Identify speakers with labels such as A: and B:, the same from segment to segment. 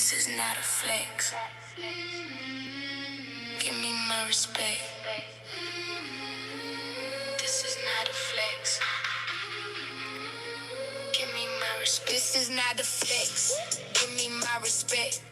A: This is not a flex. Give me my respect. This is not a flex. Give me my respect. This is not a flex. Give me my respect.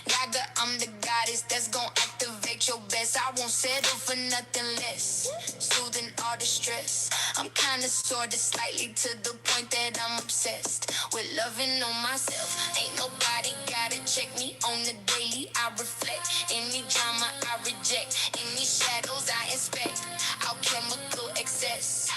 A: Naga, I'm the goddess that's gon' activate your best. I won't settle for nothing less. Soothing all the stress. I'm kinda sorta slightly to the point that I'm obsessed with loving on myself. Ain't nobody gotta check me on the daily. I reflect any drama I reject, any shadows I inspect. Alchemical excess.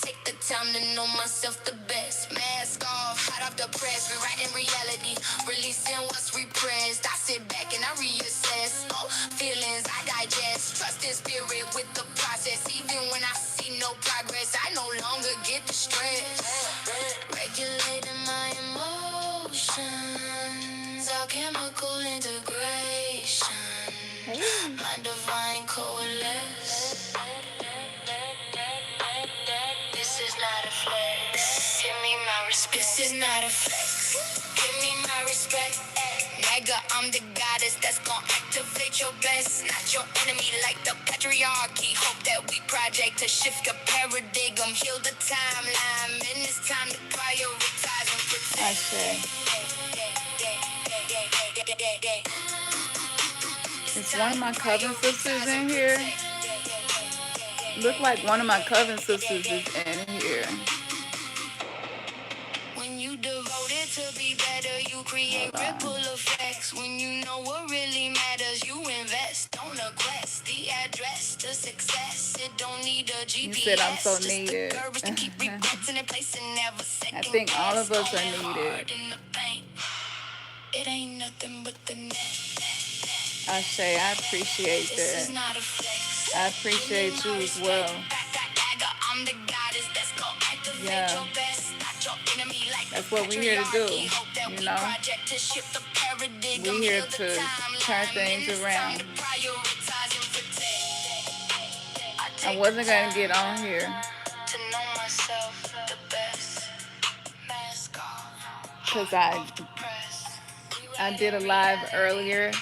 A: Take the time to know myself the best. Mask off, hot off the press, rewriting reality, releasing what's repressed. I sit back and I reassess. Oh, feelings I digest. Trust in spirit with the process. Even when I see no progress, I no longer get the stress. Regulating my emotions, alchemical integration. My divine coalesce. This is not a flex. Give me my respect. This is not a flex. Give me my respect. Nigga, I'm the goddess that's gon' activate your best. Not your enemy like the patriarchy. Hope that we project to shift the paradigm. Heal the timeline. And it's time to prioritize and protect. I say. Is one of my cousin sisters in here? Look like one of my cousin sisters is in here. When you devoted to be better, you create ripple effects. When you know what really matters, you invest. Don't quest the address to success. It don't need a GPS. You said I'm so needed. I think all of us are needed. It ain't nothing but the net. I say I appreciate that. I appreciate you as well. Yeah. That's what we're here to do, you know? We're here to turn things around. I wasn't going to get on here because I did a live earlier.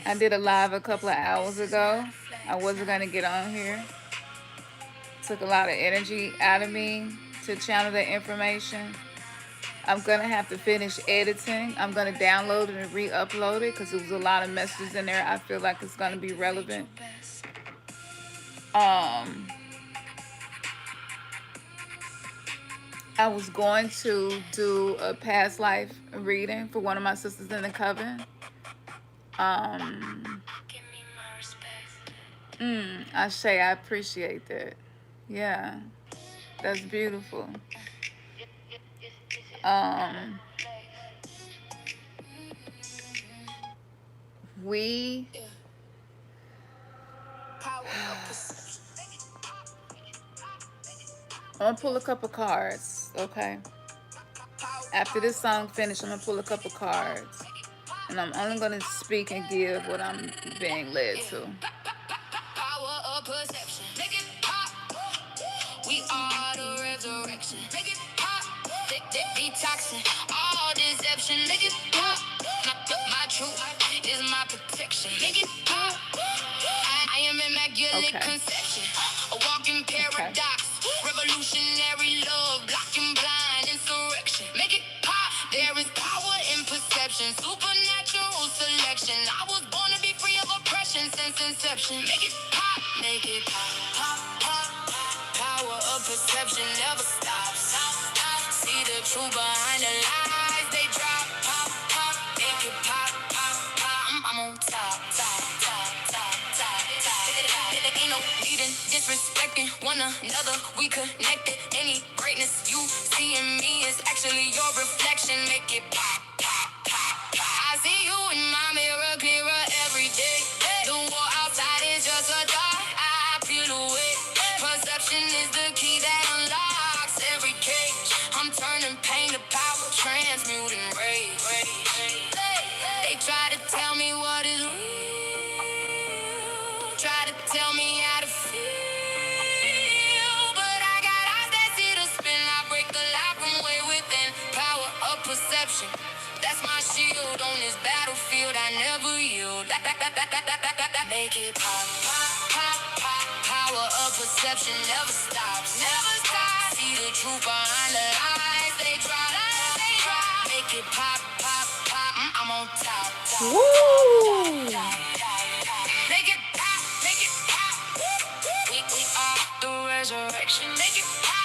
A: I did a live a couple of hours ago. I wasn't going to get on here. Took a lot of energy out of me to channel that information. I'm going to have to finish editing. I'm going to download it and re-upload it because there was a lot of messages in there. I feel like it's going to be relevant. I was going to do a past life reading for one of my sisters in the coven. I say I appreciate that. Yeah, that's beautiful. We I'm gonna pull a couple cards, okay? After this song finishes, I'm gonna pull a couple cards. And I'm only gonna speak and give what I'm being led to. Power of perception. Make it pop. We are the resurrection. Make it pop. Detoxing. All deception. Make it pop. My truth is my protection. Make it pop. I am immaculate conception. A walking paradox. Revolutionary love. Blocking blind insurrection. Make it pop. There is power in perception. Supernatural selection. I was born to be free of oppression since inception. Make it pop. Make it pop. Pop, pop, pop. Power of perception never stops. See the truth behind the lies they drop. Pop, pop. Make it pop, pop, pop. I'm on top, top, top, top, top, top. Ain't no needing, disrespecting one another. We connected. Any greatness you see in me is actually your reflection. Make it pop, pop, pop, pop. I see you in my mirror clearer every day. The war outside is just a dark. I feel the weight. Perception is the key that unlocks every cage. I'm turning pain to power, transmuting rage. They try to tell me what is real. Try to tell me how to feel. But I got eyes that see the spin. I break the lie from way within. Power Make it pop, pop, pop, pop. Power of perception never stops. Never stops. See the truth behind the lies they drop. Make it pop, pop, pop. I'm on top, top. Woo! Make it pop, make it pop. We are the resurrection. Make it pop.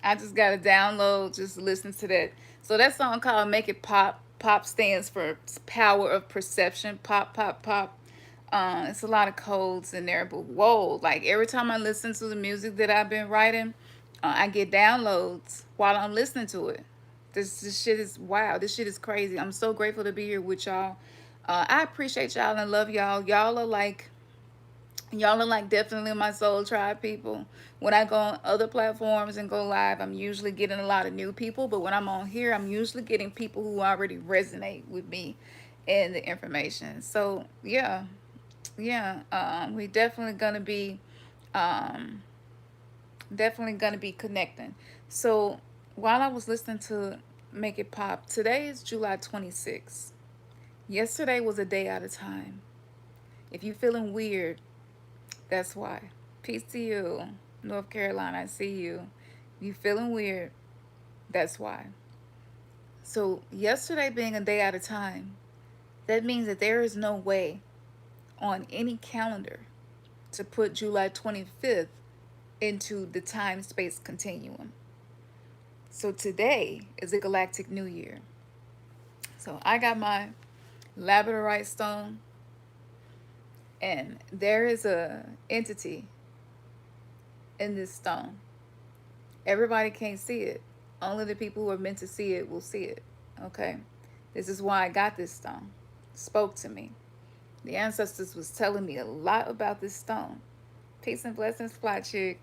A: I just got to download, just listen to that. So that song called Make It Pop. Pop stands for power of perception. Pop, pop, pop. It's a lot of codes in there, but whoa, like every time I listen to the music that I've been writing, I get downloads while I'm listening to it. This shit is wow. This shit is crazy. I'm so grateful to be here with y'all. I appreciate y'all and love y'all. Y'all are like definitely my soul tribe people. When I go on other platforms and go live, I'm usually getting a lot of new people. But when I'm on here, I'm usually getting people who already resonate with me and the information. So yeah, we um, definitely gonna be connecting. So while I was listening to Make It Pop, today is July 26th. Yesterday was a day out of time. If you feeling weird, that's why. Peace to you, North Carolina. I see you. You feeling weird? That's why. So, yesterday being a day at a time, that means that there is no way on any calendar to put July 25th into the time space continuum. So, today is a galactic new year. So, I got my labradorite stone, and there is a entity in this stone. Everybody can't see it. Only the people who are meant to see it will see it. Okay? This is why I got this stone. It spoke to me. The ancestors was telling me a lot about this stone. Peace and blessings, fly chick.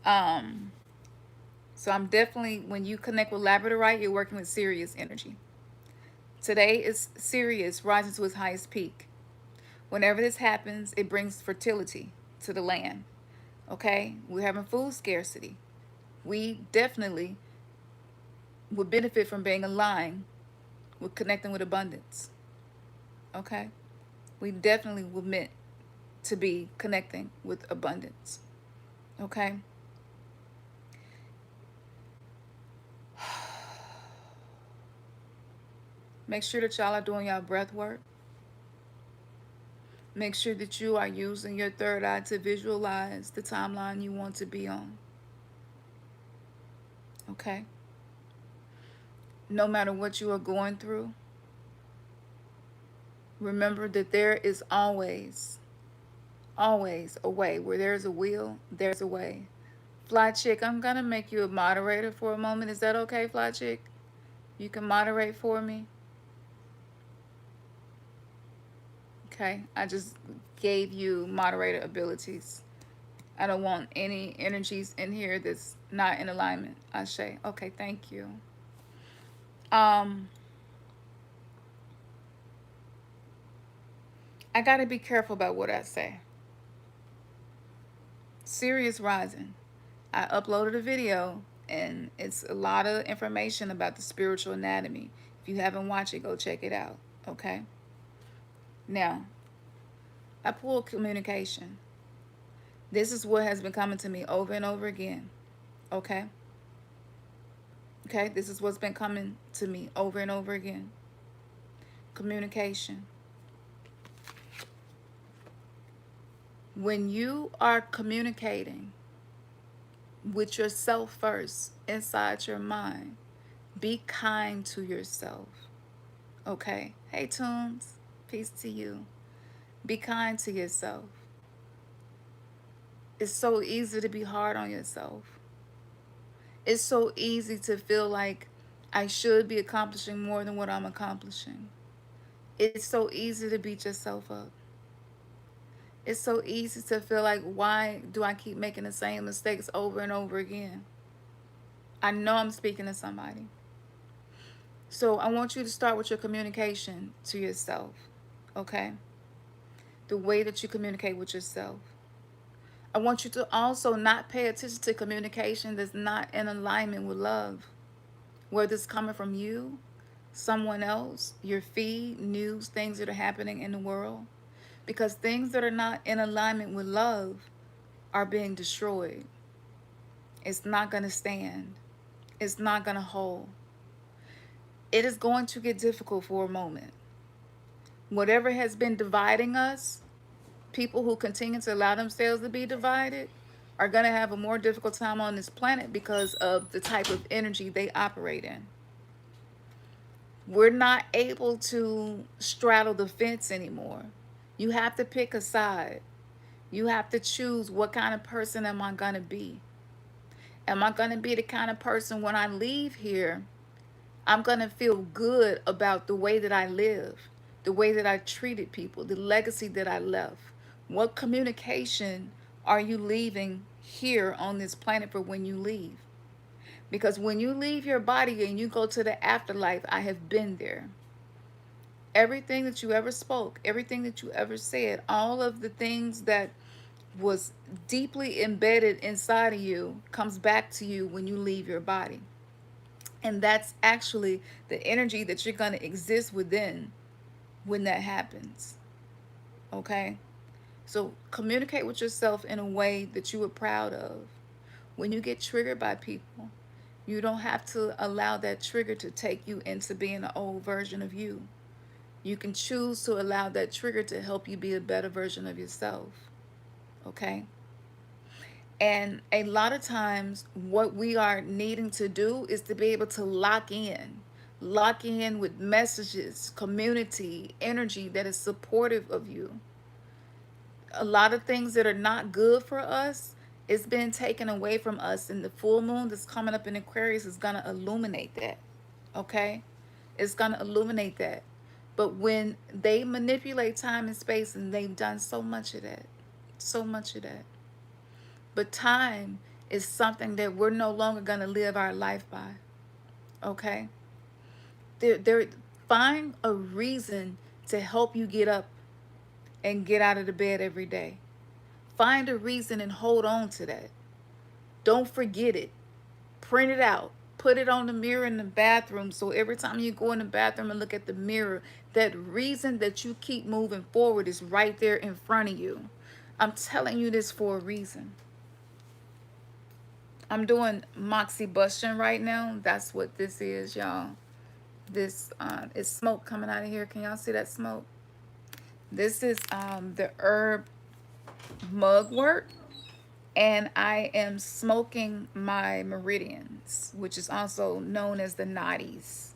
A: Um, so I'm definitely, when you connect with labradorite, you're working with Sirius energy. Today is Sirius rising to its highest peak. Whenever this happens, it brings fertility to the land. Okay? We're having food scarcity. We definitely would benefit from being aligned with connecting with abundance. Okay? We definitely were meant to be connecting with abundance. Okay? Make sure that y'all are doing y'all breath work. Make sure that you are using your third eye to visualize the timeline you want to be on. Okay? No matter what you are going through, remember that there is always a way. Where there's a will, there's a way. Fly chick, I'm gonna make you a moderator for a moment. Is that okay, Fly chick? You can moderate for me. Okay, I just gave you moderator abilities. I don't want any energies in here that's not in alignment. Ashe. Okay, thank you. Um, I gotta be careful about what I say. Sirius rising. I uploaded a video and it's a lot of information about the spiritual anatomy. If you haven't watched it, go check it out. Okay? Now, I pulled communication. This is what has been coming to me over and over again. Okay? Okay? This is what's been coming to me over and over again. Communication. When you are communicating with yourself first, inside your mind, be kind to yourself. Okay? Hey, Tunes. Peace to you. Be kind to yourself. It's so easy to be hard on yourself. It's so easy to feel like I should be accomplishing more than what I'm accomplishing. It's so easy to beat yourself up. It's so easy to feel like, why do I keep making the same mistakes over and over again? I know I'm speaking to somebody. So I want you to start with your communication to yourself, okay? The way that you communicate with yourself. I want you to also not pay attention to communication that's not in alignment with love, whether it's coming from you, someone else, your feed, news, things that are happening in the world. Because things that are not in alignment with love are being destroyed. It's not going to stand. It's not going to hold. It is going to get difficult for a moment. Whatever has been dividing us, people who continue to allow themselves to be divided are going to have a more difficult time on this planet because of the type of energy they operate in. We're not able to straddle the fence anymore. You have to pick a side. You have to choose, what kind of person am I going to be? Am I going to be the kind of person when I leave here, I'm going to feel good about the way that I live, the way that I treated people, the legacy that I left? What communication are you leaving here on this planet for when you leave? Because when you leave your body and you go to the afterlife, I have been there. Everything that you ever spoke, everything that you ever said, all of the things that was deeply embedded inside of you comes back to you when you leave your body. And that's actually the energy that you're going to exist within when that happens. Okay? So communicate with yourself in a way that you are proud of. When you get triggered by people, you don't have to allow that trigger to take you into being an old version of you. You can choose to allow that trigger to help you be a better version of yourself. Okay? And a lot of times, what we are needing to do is to be able to lock in with messages, community, energy that is supportive of you. A lot of things that are not good for us is being taken away from us, and the full moon that's coming up in Aquarius is going to illuminate that. Okay? It's going to illuminate that. But when they manipulate time and space, and they've done so much of that, so much of that. But time is something that we're no longer going to live our life by. Okay? There, find a reason to help you get up and get out of the bed every day. Find a reason and hold on to that. Don't forget it. Print it out. Put it on the mirror in the bathroom, so every time you go in the bathroom and look at the mirror, that reason that you keep moving forward is right there in front of you. I'm telling you this for a reason. I'm doing moxibustion right now. That's what this is, y'all. This is smoke coming out of here. Can y'all see that smoke? This is the herb mugwort. And I am smoking my meridians, which is also known as the nadis.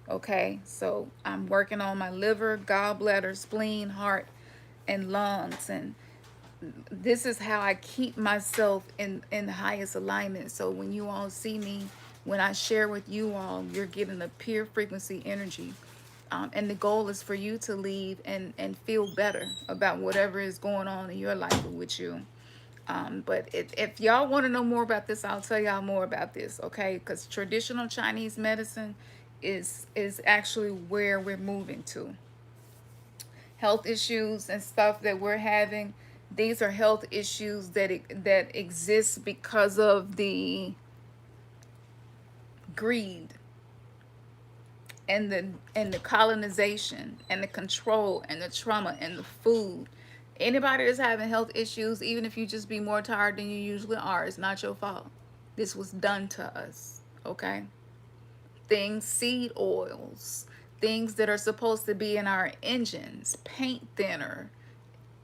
A: Okay, so I'm working on my liver, gallbladder, spleen, heart, and lungs. And this is how I keep myself in the highest alignment. So when you all see me, when I share with you all, you're getting a pure frequency energy. And the goal is for you to leave and feel better about whatever is going on in your life with you. But if y'all want to know more about this, I'll tell y'all more about this, okay? Because traditional Chinese medicine is actually where we're moving to. Health issues and stuff that we're having, these are health issues that exist because of the greed and the colonization and the control and the trauma and the food. Anybody that's having health issues, even if you just be more tired than you usually are, it's not your fault. This was done to us, okay? Things, seed oils, things that are supposed to be in our engines, paint thinner,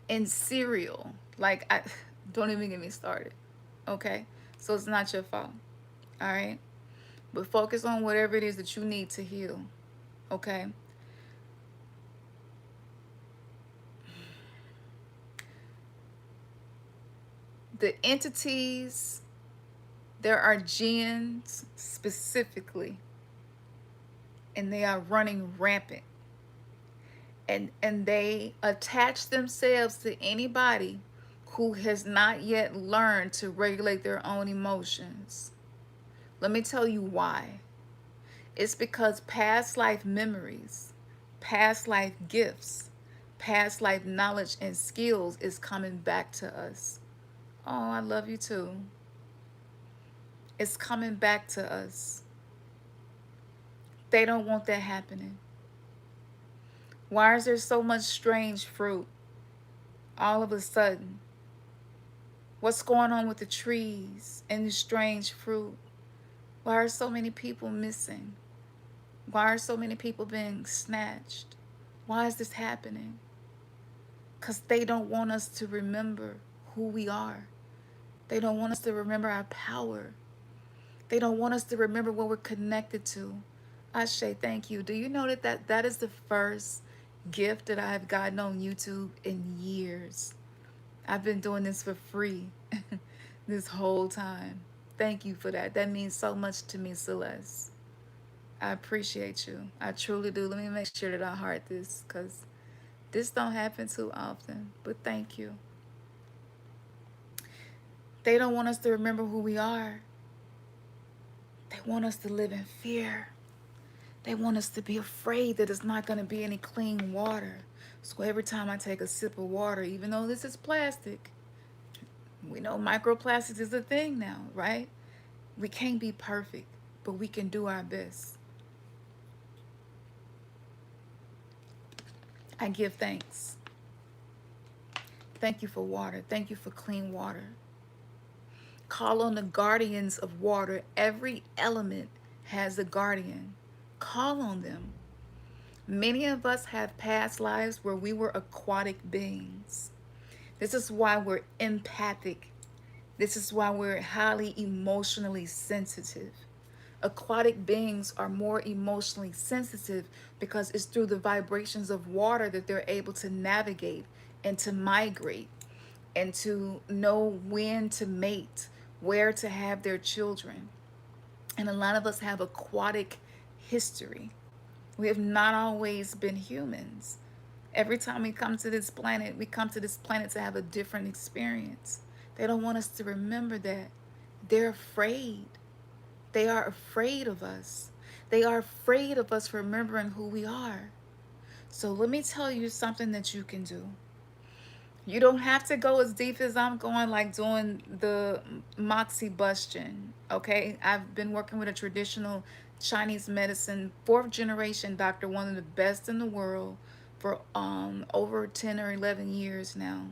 A: in cereal. Like, don't even get me started, okay? So it's not your fault, all right? But focus on whatever it is that you need to heal, okay? The entities, there are jinns specifically, and they are running rampant. And they attach themselves to anybody who has not yet learned to regulate their own emotions. Let me tell you why. It's because past life memories, past life gifts, past life knowledge and skills is coming back to us. Oh, I love you too. It's coming back to us. They don't want that happening. Why is there so much strange fruit all of a sudden? What's going on with the trees and the strange fruit? Why are so many people missing? Why are so many people being snatched? Why is this happening? Because they don't want us to remember who we are. They don't want us to remember our power. They don't want us to remember what we're connected to. Ashe, thank you. Do you know that is the first gift that I have gotten on YouTube in years? I've been doing this for free this whole time. Thank you for that. That means so much to me, Celeste. I appreciate you. I truly do. Let me make sure that I heart this because this don't happen too often. But thank you. They don't want us to remember who we are. They want us to live in fear. They want us to be afraid that it's not going to be any clean water. So every time I take a sip of water, even though this is plastic, we know microplastics is a thing now, right? We can't be perfect, but we can do our best. I give thanks. Thank you for water. Thank you for clean water. Call on the guardians of water. Every element has a guardian. Call on them. Many of us have past lives where we were aquatic beings. This is why we're empathic. This is why we're highly emotionally sensitive. Aquatic beings are more emotionally sensitive because it's through the vibrations of water that they're able to navigate and to migrate and to know when to mate, where to have their children. And a lot of us have aquatic history. We have not always been humans. Every time we come to this planet, we come to this planet to have a different experience. They don't want us to remember that. They're afraid. They are afraid of us. They are afraid of us remembering who we are. So let me tell you something that you can do. You don't have to go as deep as I'm going, like doing the moxibustion, okay? I've been working with a traditional Chinese medicine, 4th generation doctor, one of the best in the world for over 10 or 11 years now.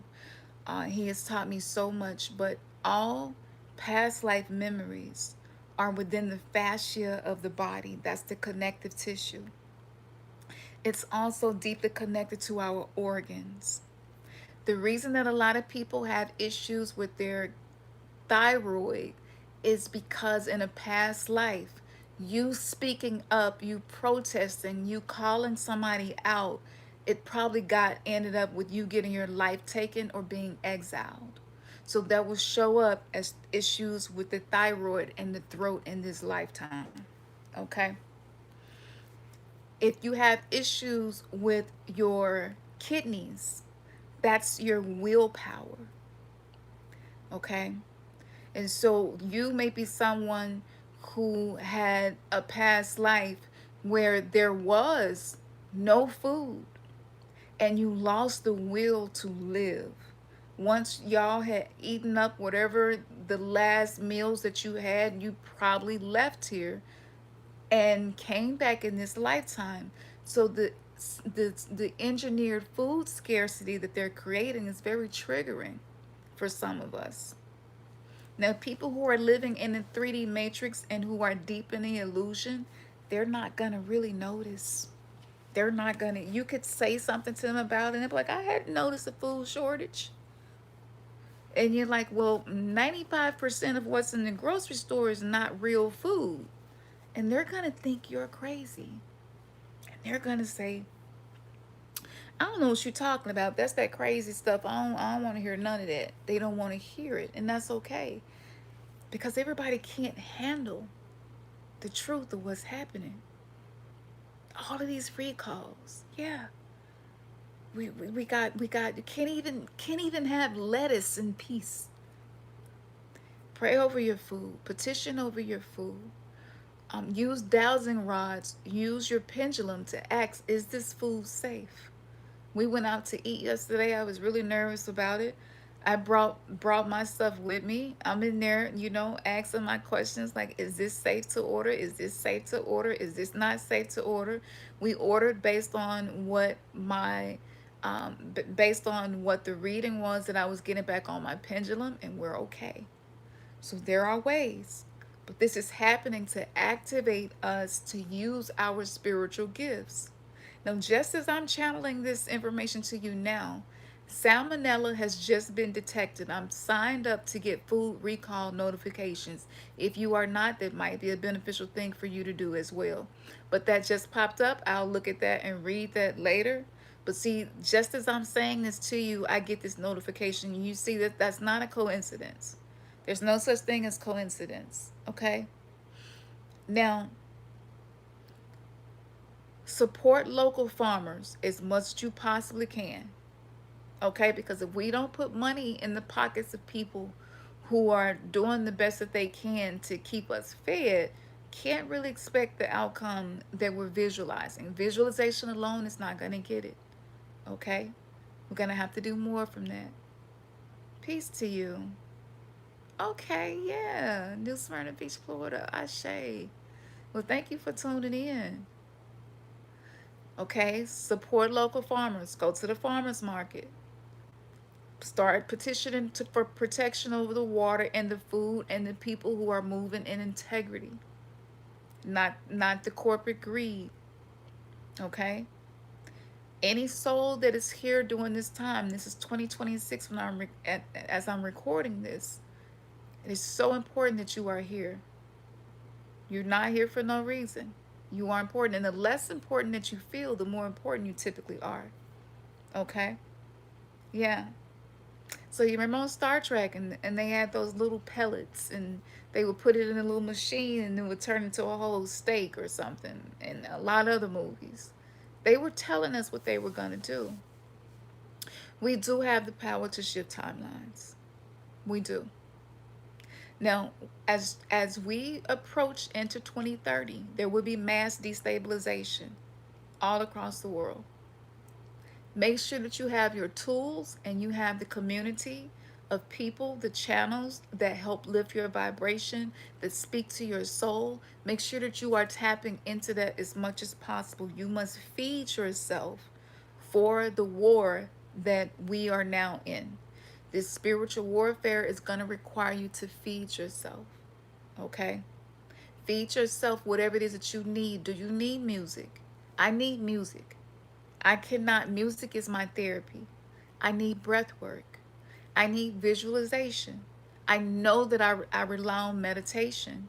A: He has taught me so much, but all past life memories are within the fascia of the body. That's the connective tissue. It's also deeply connected to our organs. The reason that a lot of people have issues with their thyroid is because in a past life, you speaking up, you protesting, you calling somebody out, it probably ended up with you getting your life taken or being exiled. So that will show up as issues with the thyroid and the throat in this lifetime. Okay? If you have issues with your kidneys, that's your willpower. Okay? And so you may be someone who had a past life where there was no food and you lost the will to live. Once y'all had eaten up whatever the last meals that you had, you probably left here and came back in this lifetime. So the engineered food scarcity that they're creating is very triggering for some of us. Now, people who are living in the 3D matrix and who are deep in the illusion, they're not going to really notice. They're not going to, you could say something to them about it and they're like, I hadn't noticed a food shortage. And you're like, well, 95% of what's in the grocery store is not real food. And they're going to think you're crazy. And they're going to say, I don't know what you're talking about. That's that crazy stuff. I don't want to hear none of that. They don't want to hear it. And that's okay. Because everybody can't handle the truth of what's happening. All of these recalls. Yeah. We got you can't even have lettuce in peace. Pray over your food. Petition over your food. Use dowsing rods. Use your pendulum to ask, is this food safe? We went out to eat yesterday. I was really nervous about it. I brought my stuff with me. I'm in there, asking my questions like, is this safe to order? Is this safe to order? Is this not safe to order? We ordered based on what based on what the reading was that I was getting back on my pendulum, and we're okay. So there are ways, but this is happening to activate us to use our spiritual gifts. Now, just as I'm channeling this information to you now, salmonella has just been detected. I'm signed up to get food recall notifications. If you are not, that might be a beneficial thing for you to do as well. But that just popped up. I'll look at that and read that later. But see, just as I'm saying this to you, I get this notification. You see that that's not a coincidence. There's no such thing as coincidence, okay? Now, support local farmers as much as you possibly can, okay? Because if we don't put money in the pockets of people who are doing the best that they can to keep us fed, can't really expect the outcome that we're visualizing. Visualization alone is not going to get it, okay? We're going to have to do more from that. Peace to you. Okay, yeah. New Smyrna Beach, Florida. Ashe. Well, thank you for tuning in. Okay, support local farmers. Go to the farmers market. Start petitioning for protection over the water and the food and the people who are moving in integrity, not the corporate greed. Okay. Any soul that is here during this time, this is 2026 when as I'm recording this, it is so important that you are here. You're not here for no reason. You are important. And the less important that you feel, the more important you typically are. Okay? Yeah. So you remember on Star Trek and they had those little pellets and they would put it in a little machine and it would turn into a whole steak or something. And a lot of other movies. They were telling us what they were going to do. We do have the power to shift timelines. We do. Now, as we approach into 2030, there will be mass destabilization all across the world. Make sure that you have your tools and you have the community of people, the channels that help lift your vibration, that speak to your soul. Make sure that you are tapping into that as much as possible. You must feed yourself for the war that we are now in. This spiritual warfare is going to require you to feed yourself. Okay? Feed yourself whatever it is that you need. Do you need music? I need music. Music is my therapy. I need breath work. I need visualization. I know that I rely on meditation.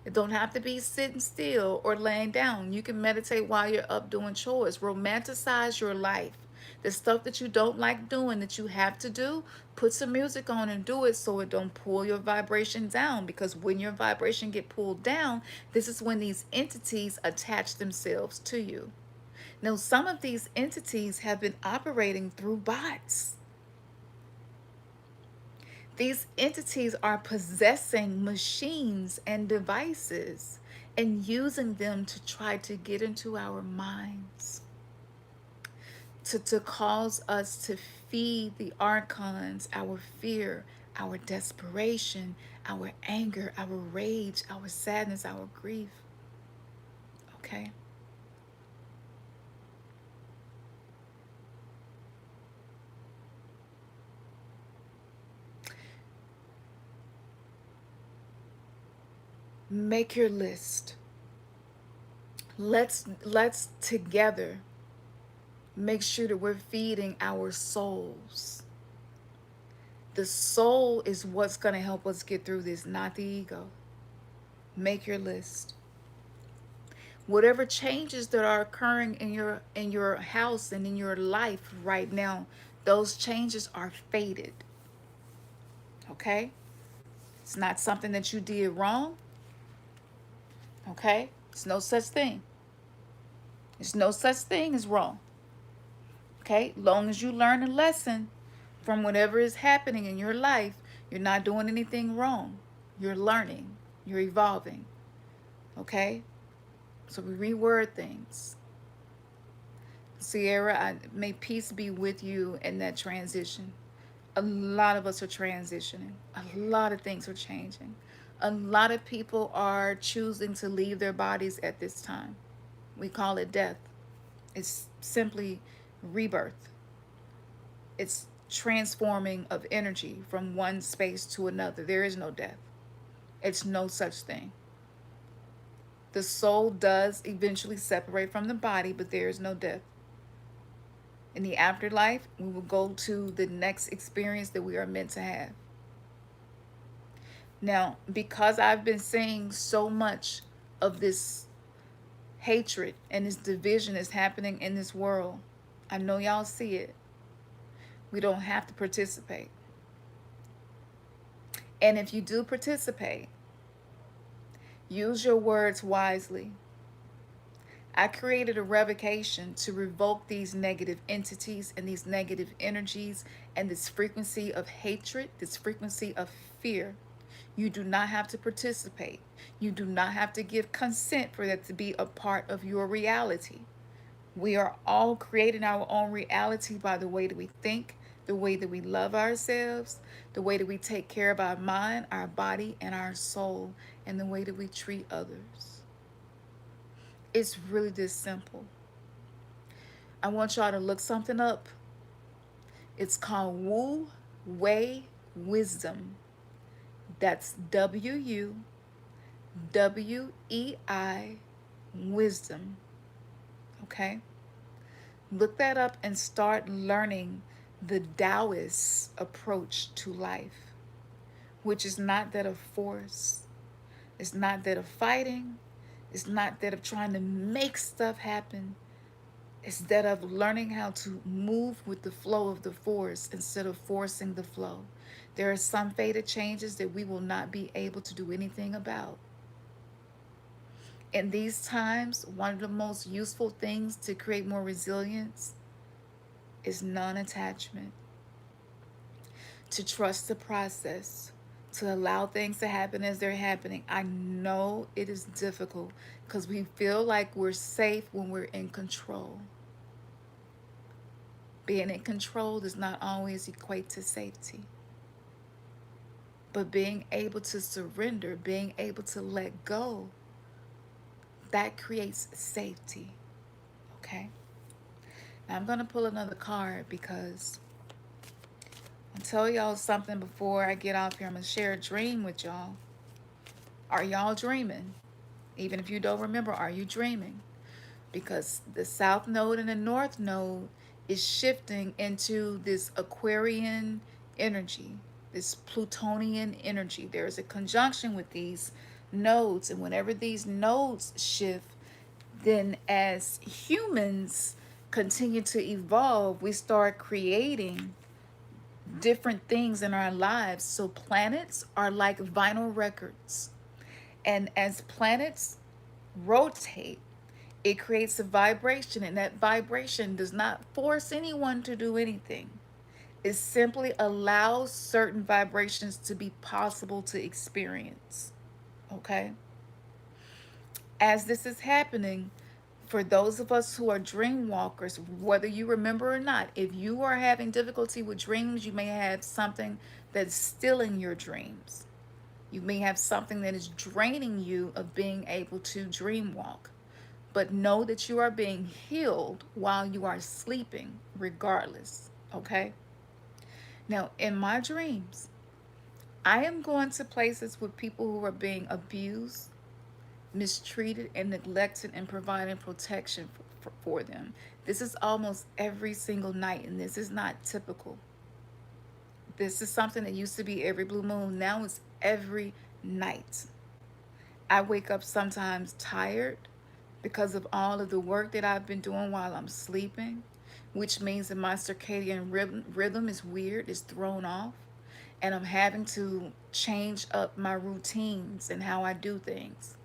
A: It don't have to be sitting still or laying down. You can meditate while you're up doing chores. Romanticize your life. The stuff that you don't like doing that you have to do, put some music on and do it so it don't pull your vibration down. Because when your vibration get pulled down, this is when these entities attach themselves to you. Now, some of these entities have been operating through bots. These entities are possessing machines and devices and using them to try to get into our minds, to cause us to feed the archons our fear, our desperation, our anger, our rage, our sadness, our grief. Okay? Make your list. Let's together make sure that we're feeding our souls. The soul is what's going to help us get through this, not the ego. Make your list. Whatever changes that are occurring in your house and in your life right now, those changes are fated. Okay? It's not something that you did wrong. Okay? It's no such thing. There's no such thing as wrong. Okay? Long as you learn a lesson from whatever is happening in your life, you're not doing anything wrong. You're learning. You're evolving. Okay? So we reword things. Sierra, may peace be with you in that transition. A lot of us are transitioning. A lot of things are changing. A lot of people are choosing to leave their bodies at this time. We call it death. It's simply rebirth. It's transforming of energy from one space to another. There is no death. It's no such thing. The soul does eventually separate from the body, but there is no death. In the afterlife, we will go to the next experience that we are meant to have. Now, because I've been seeing so much of this hatred and this division is happening in this world, I know y'all see it. We don't have to participate. And if you do participate, use your words wisely. I created a revocation to revoke these negative entities and these negative energies and this frequency of hatred, this frequency of fear. You do not have to participate. You do not have to give consent for that to be a part of your reality. We are all creating our own reality by the way that we think, the way that we love ourselves, the way that we take care of our mind, our body, and our soul, and the way that we treat others. It's really this simple. I want y'all to look something up. It's called Wu Wei Wisdom. That's WUWEI Wisdom. Okay? Look that up and start learning the Taoist approach to life, which is not that of force, it's not that of fighting, it's not that of trying to make stuff happen. It's that of learning how to move with the flow of the force instead of forcing the flow. There are some fated changes that we will not be able to do anything about. In these times, one of the most useful things to create more resilience is non-attachment. To trust the process, to allow things to happen as they're happening. I know it is difficult because we feel like we're safe when we're in control. Being in control does not always equate to safety. But being able to surrender, being able to let go, that creates safety. Okay? Now I'm going to pull another card because I'll tell y'all something before I get off here. I'm going to share a dream with y'all. Are y'all dreaming? Even if you don't remember, are you dreaming? Because the South Node and the North Node is shifting into this Aquarian energy, this Plutonian energy. There is a conjunction with these nodes, and whenever these nodes shift, then as humans continue to evolve, we start creating different things in our lives. So planets are like vinyl records. And as planets rotate, it creates a vibration, and that vibration does not force anyone to do anything. It simply allows certain vibrations to be possible to experience. Okay? As this is happening, for those of us who are dream walkers, whether you remember or not, if you are having difficulty with dreams, you may have something that's stealing your dreams. You may have something that is draining you of being able to dream walk. But know that you are being healed while you are sleeping, regardless. Okay? Now, in my dreams, I am going to places with people who are being abused, mistreated, and neglected, and providing protection for them. This is almost every single night, and this is not typical. This is something that used to be every blue moon. Now it's every night. I wake up sometimes tired because of all of the work that I've been doing while I'm sleeping, which means that my circadian rhythm is weird, is thrown off, and I'm having to change up my routines and how I do things.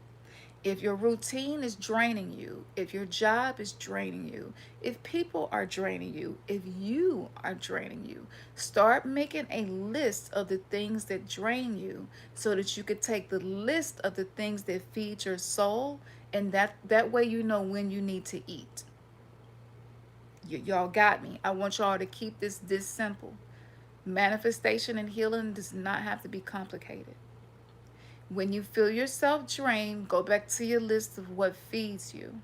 A: If your routine is draining you, if your job is draining you, if people are draining you, if you are draining you, start making a list of the things that drain you so that you could take the list of the things that feed your soul, and that way you know when you need to eat. Y'all got me. I want y'all to keep this simple. Manifestation and healing does not have to be complicated. When you feel yourself drained, go back to your list of what feeds you.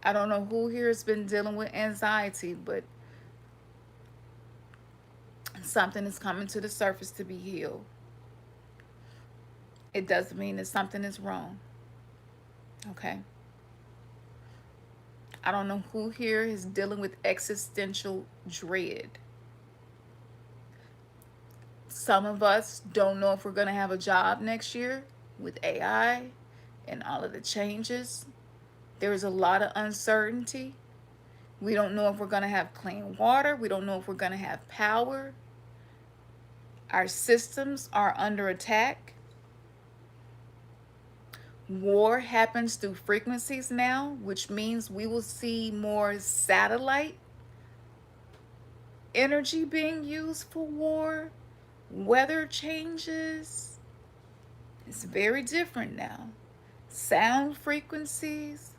A: I don't know who here has been dealing with anxiety, but something is coming to the surface to be healed. It doesn't mean that something is wrong. Okay? I don't know who here is dealing with existential dread. Some of us don't know if we're going to have a job next year with AI and all of the changes. There's a lot of uncertainty. We don't know if we're going to have clean water. We don't know if we're going to have power. Our systems are under attack. War happens through frequencies now, which means we will see more satellite energy being used for war. Weather changes. It's very different now. Sound frequencies,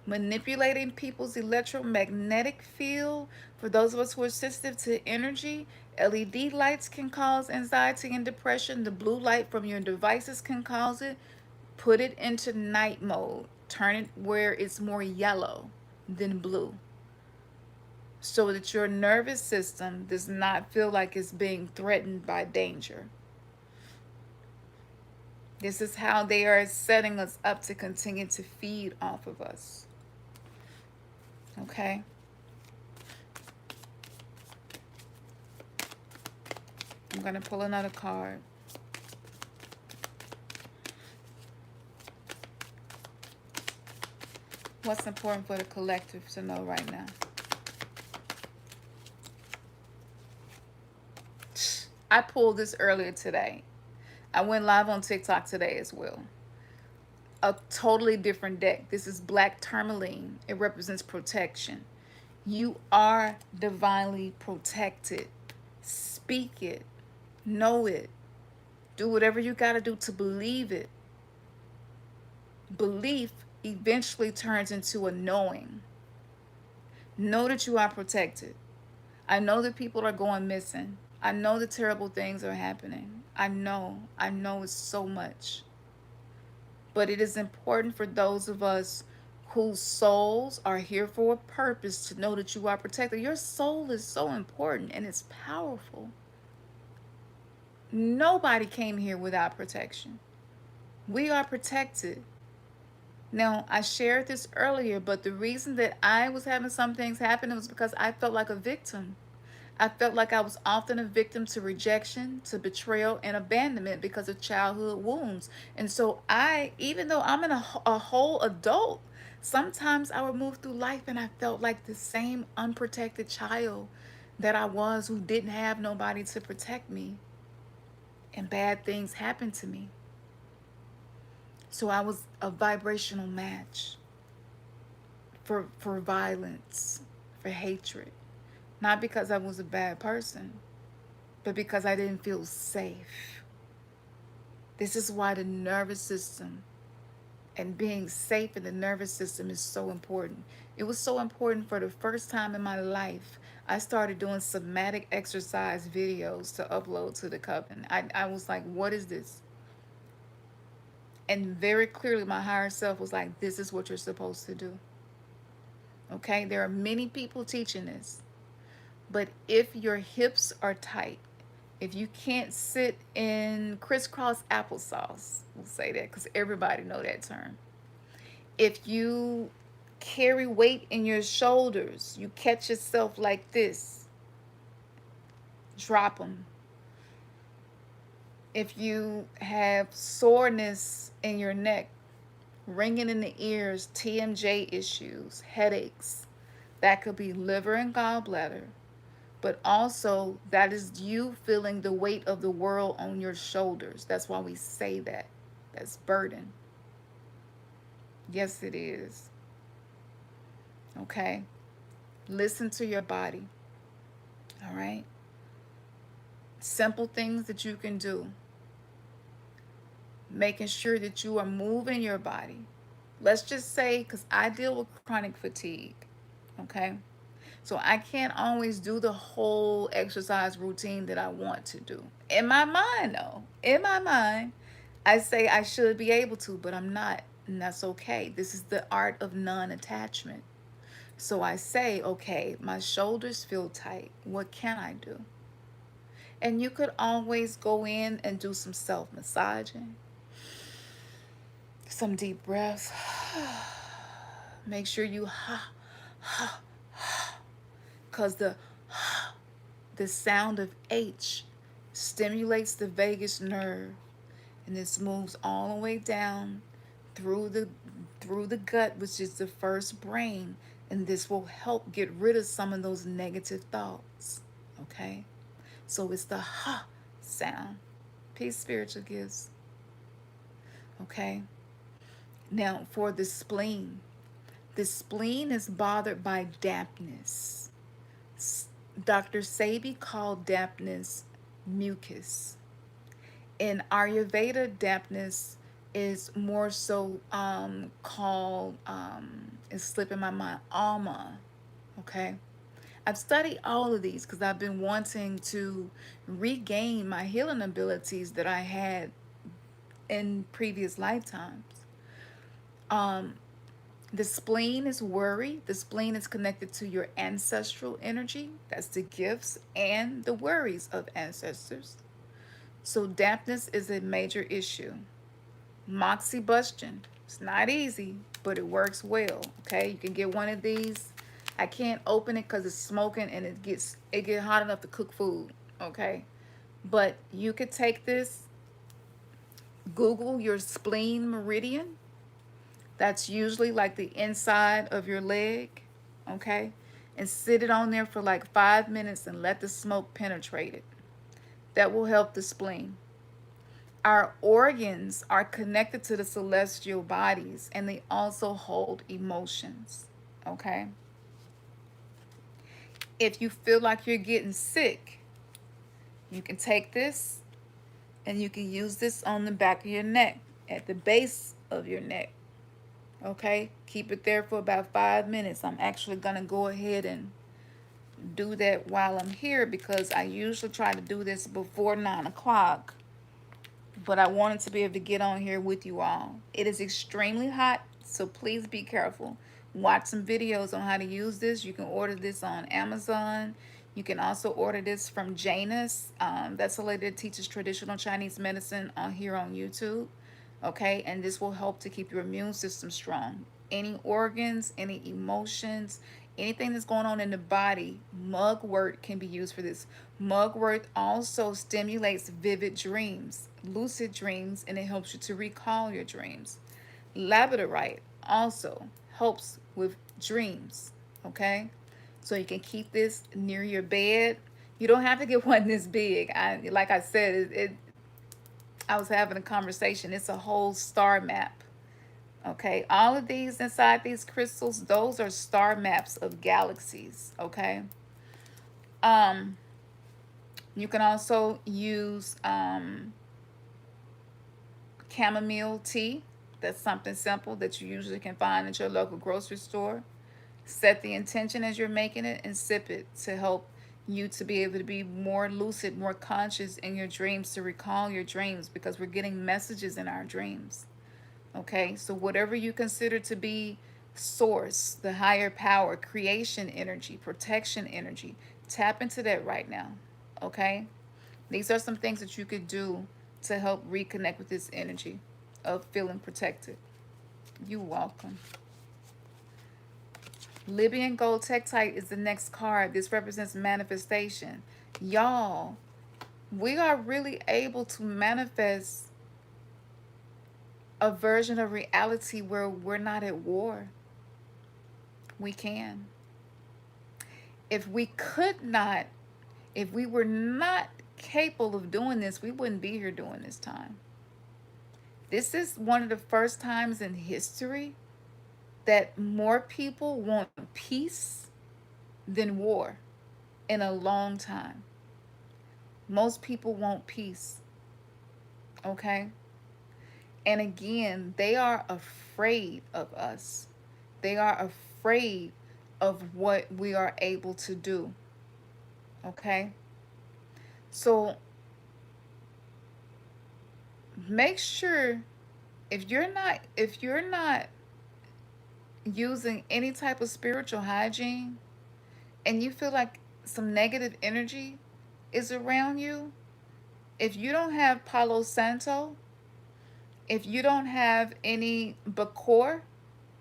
A: manipulating people's electromagnetic field. For those of us who are sensitive to energy, LED lights can cause anxiety and depression. The blue light from your devices can cause it. Put it into night mode. Turn it where it's more yellow than blue, so that your nervous system does not feel like it's being threatened by danger. This is how they are setting us up to continue to feed off of us. Okay? I'm going to pull another card. What's important for the collective to know right now? I pulled this earlier today. I went live on TikTok today as well. A totally different deck. This is black tourmaline. It represents protection. You are divinely protected. Speak it. Know it. Do whatever you got to do to believe it. Belief eventually turns into a knowing. Know that you are protected. I know that people are going missing. I know that terrible things are happening. I know it's so much. But it is important for those of us whose souls are here for a purpose to know that you are protected. Your soul is so important and it's powerful. Nobody came here without protection. We are protected. Now, I shared this earlier, but the reason that I was having some things happen was because I felt like a victim. I felt like I was often a victim to rejection, to betrayal, and abandonment because of childhood wounds. And so even though I'm a whole adult, sometimes I would move through life and I felt like the same unprotected child that I was, who didn't have nobody to protect me. And bad things happened to me. So I was a vibrational match for violence, for hatred. Not because I was a bad person, but because I didn't feel safe. This is why the nervous system and being safe in the nervous system is so important. It was so important for the first time in my life. I started doing somatic exercise videos to upload to the coven. I was like, what is this? And very clearly my higher self was like, this is what you're supposed to do. Okay? There are many people teaching this. But if your hips are tight, if you can't sit in crisscross applesauce, we'll say that because everybody know that term. If you carry weight in your shoulders, you catch yourself like this, drop them. If you have soreness in your neck, ringing in the ears, TMJ issues, headaches, that could be liver and gallbladder. but also that is you feeling the weight of the world on your shoulders. That's why we say that. That's burden. Yes, it is. Okay? Listen to your body. All right? Simple things that you can do. Making sure that you are moving your body. Let's just say, because I deal with chronic fatigue. Okay? So I can't always do the whole exercise routine that I want to do. In my mind, though, in my mind, I say I should be able to, but I'm not. And that's okay. This is the art of non attachment. So I say, okay, my shoulders feel tight. What can I do? And you could always go in and do some self massaging, some deep breaths. Make sure you because the sound of H stimulates the vagus nerve, and this moves all the way down through the gut, which is the first brain, and this will help get rid of some of those negative thoughts. Okay? So it's the sound. Peace, spiritual gifts. Okay? Now for the spleen is bothered by dampness. Dr. Sabi called dampness mucus. In Ayurveda, dampness is more so called, it's slipping my mind, alma. Okay? I've studied all of these because I've been wanting to regain my healing abilities that I had in previous lifetimes. Um, The spleen is worry. The spleen is connected to your ancestral energy. That's the gifts and the worries of ancestors. So dampness is a major issue. Moxibustion. It's not easy, but it works well. Okay, you can get one of these. I can't open it because it's smoking and it get hot enough to cook food. Okay, but you could take this. Google your spleen meridian. That's usually like the inside of your leg, okay? And sit it on there for like 5 minutes and let the smoke penetrate it. That will help the spleen. Our organs are connected to the celestial bodies and they also hold emotions, okay? If you feel like you're getting sick, you can take this and you can use this on the back of your neck, at the base of your neck. Okay, keep it there for about 5 minutes. I'm actually gonna go ahead and do that while I'm here because I usually try to do this before 9 o'clock, but I wanted to be able to get on here with you all. It is extremely hot, so please be careful. Watch some videos on how to use this. You can order this on Amazon. You can also order this from Janus. That's a lady that teaches traditional Chinese medicine on here on YouTube. Okay, and this will help to keep your immune system strong. Any organs, any emotions, anything that's going on in the body, mugwort can be used for this. Mugwort also stimulates vivid dreams, lucid dreams, and it helps you to recall your dreams. Labradorite also helps with dreams. Okay, so you can keep this near your bed. You don't have to get one this big. Like I said, I was having a conversation. It's a whole star map. Okay, all of these inside these crystals, those are star maps of galaxies. Okay, um, you can also use chamomile tea. That's something simple that you usually can find at your local grocery store. Set the intention as you're making it and sip it to help you to be able to be more lucid, more conscious in your dreams, to recall your dreams because we're getting messages in our dreams. Okay, so whatever you consider to be source, the higher power, creation energy, protection energy, tap into that right now. Okay, these are some things that you could do to help reconnect with this energy of feeling protected. You're welcome. Libyan gold tektite is the next card. This represents manifestation. Y'all, we are really able to manifest a version of reality where we're not at war. We can. If we could not If we were not capable of doing this, we wouldn't be here during this time. This is one of the first times in history that more people want peace than war in a long time. Most people want peace, okay? And again, they are afraid of us. They are afraid of what we are able to do, okay? So make sure if you're not using any type of spiritual hygiene and you feel like some negative energy is around you, if you don't have Palo Santo, if you don't have any Bakor,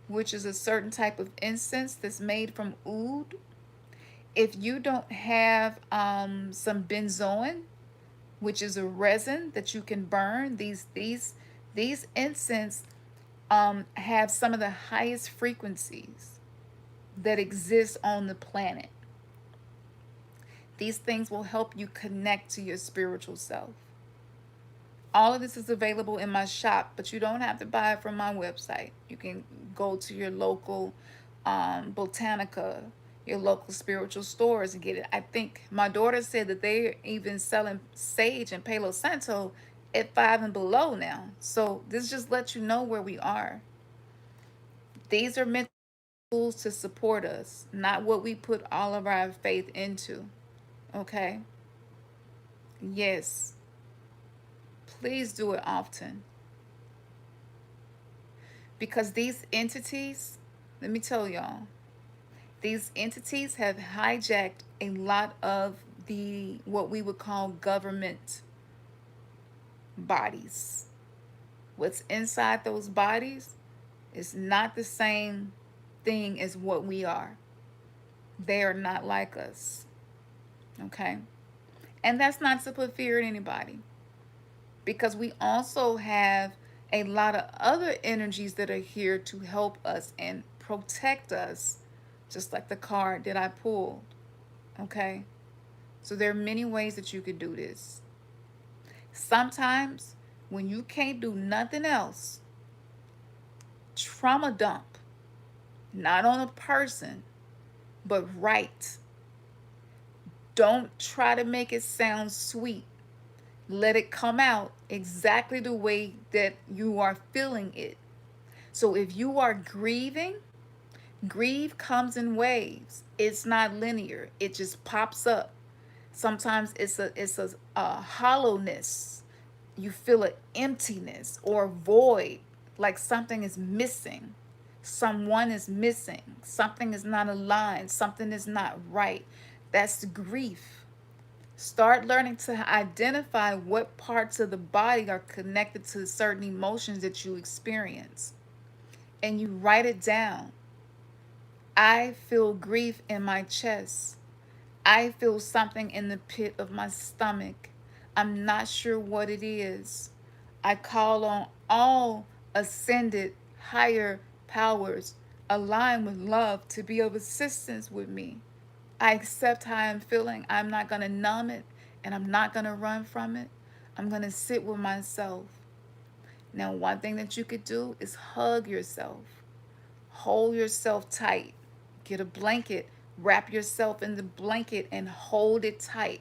A: which is a certain type of incense that's made from oud, if you don't have some benzoin, which is a resin that you can burn, these incense have some of the highest frequencies that exist on the planet. These things will help you connect to your spiritual self. All of this is available in my shop, but you don't have to buy it from my website. You can go to your local Botanica, your local spiritual stores and get it. I think my daughter said that they're even selling sage and Palo Santo at 5 and below now. So this just lets you know where we are. These are meant tools to support us, not what we put all of our faith into. Okay? Yes. Please do it often. Because these entities, let me tell y'all, these entities have hijacked a lot of the what we would call government bodies. What's inside those bodies is not the same thing as what we are. They are not like us. Okay? And that's not to put fear in anybody. Because we also have a lot of other energies that are here to help us and protect us, just like the card that I pulled. Okay? So there are many ways that you could do this. Sometimes when you can't do nothing else, trauma dump, not on a person, but write. Don't try to make it sound sweet. Let it come out exactly the way that you are feeling it. So if you are grieving, grief comes in waves. It's not linear. It just pops up. Sometimes it's a hollowness. You feel an emptiness or void, like something is missing. Someone is missing. Something is not aligned. Something is not right. That's grief. Start learning to identify what parts of the body are connected to certain emotions that you experience. And you write it down. I feel grief in my chest. I feel something in the pit of my stomach. I'm not sure what it is. I call on all ascended higher powers aligned with love to be of assistance with me. I accept how I'm feeling. I'm not going to numb it and I'm not going to run from it. I'm going to sit with myself. Now, one thing that you could do is hug yourself. Hold yourself tight. Get a blanket, wrap yourself in the blanket and hold it tight.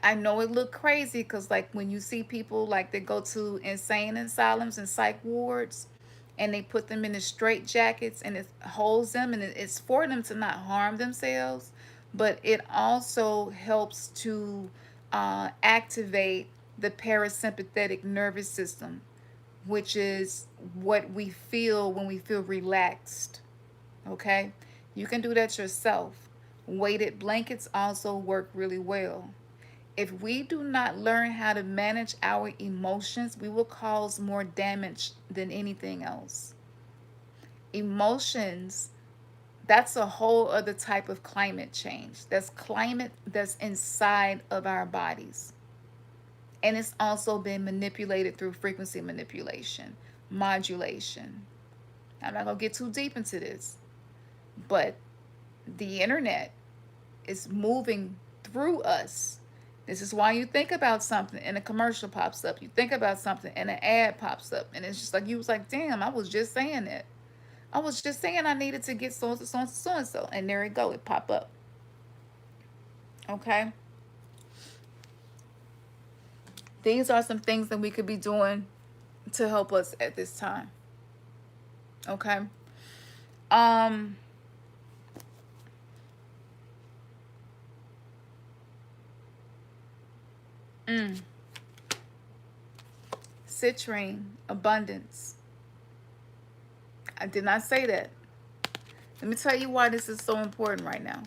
A: I know it look crazy because like when you see people like they go to insane asylums and psych wards and they put them in the straight jackets and it holds them and it's for them to not harm themselves, but it also helps to activate the parasympathetic nervous system, which is what we feel when we feel relaxed. Okay? You can do that yourself. Weighted blankets also work really well. If we do not learn how to manage our emotions, we will cause more damage than anything else. Emotions, that's a whole other type of climate change. That's climate that's inside of our bodies. And it's also been manipulated through frequency manipulation, modulation. I'm not going to get too deep into this, but the internet is moving through us. This is why you think about something and a commercial pops up. You think about something and an ad pops up. And it's just like, you was like, damn, I was just saying that. I was just saying I needed to get so and so, so and so, so and so. And there it go, it pop up. Okay? These are some things that we could be doing to help us at this time. Okay? Um, mm, citrine, abundance. I did not say that. Let me tell you why this is so important right now.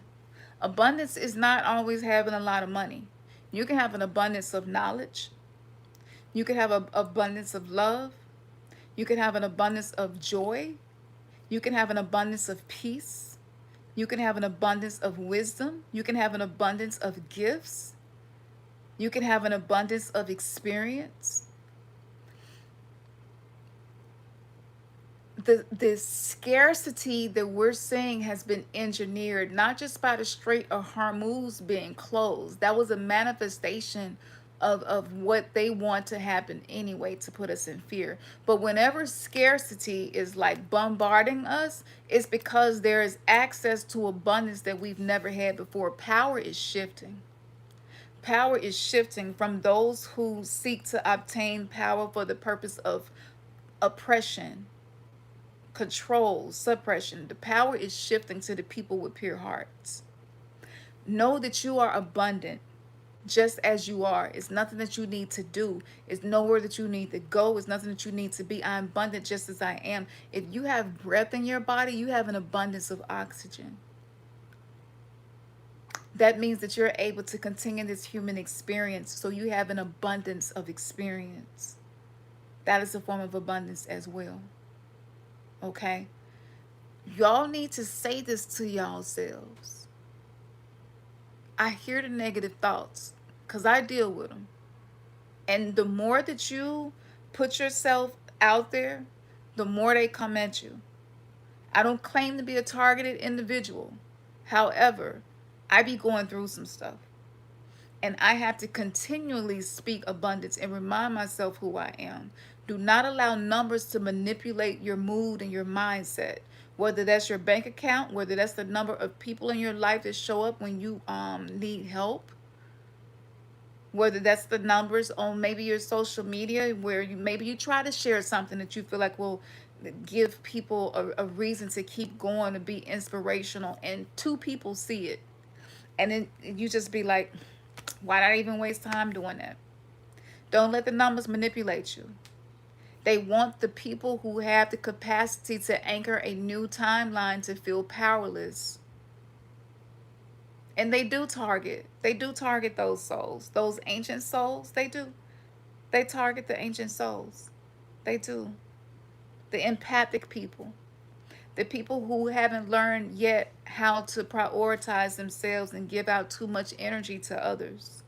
A: Abundance is not always having a lot of money. You can have an abundance of knowledge. You can have an abundance of love. You can have an abundance of joy. You can have an abundance of peace. You can have an abundance of wisdom. You can have an abundance of gifts. You can have an abundance of experience. The scarcity that we're seeing has been engineered not just by the Strait of Hormuz being closed. That was a manifestation of what they want to happen anyway, to put us in fear. But whenever scarcity is like bombarding us, it's because there is access to abundance that we've never had before. Power is shifting. Power is shifting from those who seek to obtain power for the purpose of oppression, control, suppression. The power is shifting to the people with pure hearts. Know that you are abundant just as you are. It's nothing that you need to do. It's nowhere that you need to go. It's nothing that you need to be. I'm abundant just as I am. If you have breath in your body, you have an abundance of oxygen. That means that you're able to continue this human experience. So you have an abundance of experience. That is a form of abundance as well. Okay? Y'all need to say this to y'all selves. I hear the negative thoughts because I deal with them. And the more that you put yourself out there, the more they come at you. I don't claim to be a targeted individual. However, I be going through some stuff. And I have to continually speak abundance and remind myself who I am. Do not allow numbers to manipulate your mood and your mindset. Whether that's your bank account, whether that's the number of people in your life that show up when you need help, whether that's the numbers on maybe your social media where maybe you try to share something that you feel like will give people a reason to keep going, to be inspirational, and two people see it. And then you just be like, why not even waste time doing that? Don't let the numbers manipulate you. They want the people who have the capacity to anchor a new timeline to feel powerless. And they do target. They do target those souls. Those ancient souls, they do. They target the ancient souls. They do. The empathic people. The people who haven't learned yet how to prioritize themselves and give out too much energy to others.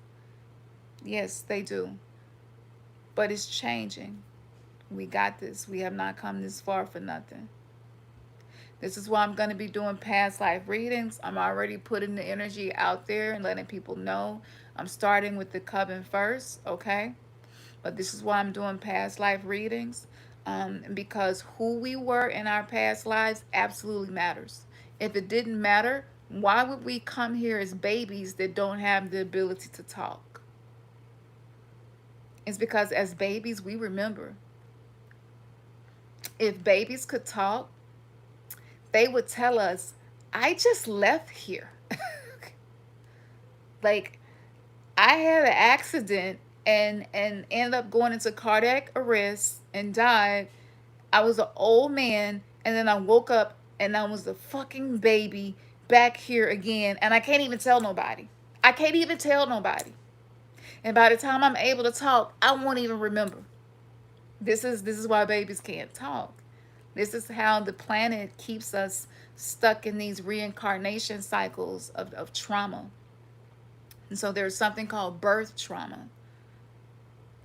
A: Yes, they do. But it's changing. We got this. We have not come this far for nothing. This is why I'm going to be doing past life readings. I'm already putting the energy out there and letting people know. I'm starting with the coven first, okay? But this is why I'm doing past life readings. Because who we were in our past lives absolutely matters. If it didn't matter, why would we come here as babies that don't have the ability to talk? It's because as babies, we remember. If babies could talk, they would tell us, I just left here. Like, I had an accident and ended up going into cardiac arrest and died. I was an old man, and then I woke up and I was a fucking baby back here again, and I can't even tell nobody. I can't even tell nobody. And by the time I'm able to talk, I won't even remember. This is why babies can't talk. This is how the planet keeps us stuck in these reincarnation cycles of trauma. And so there's something called birth trauma.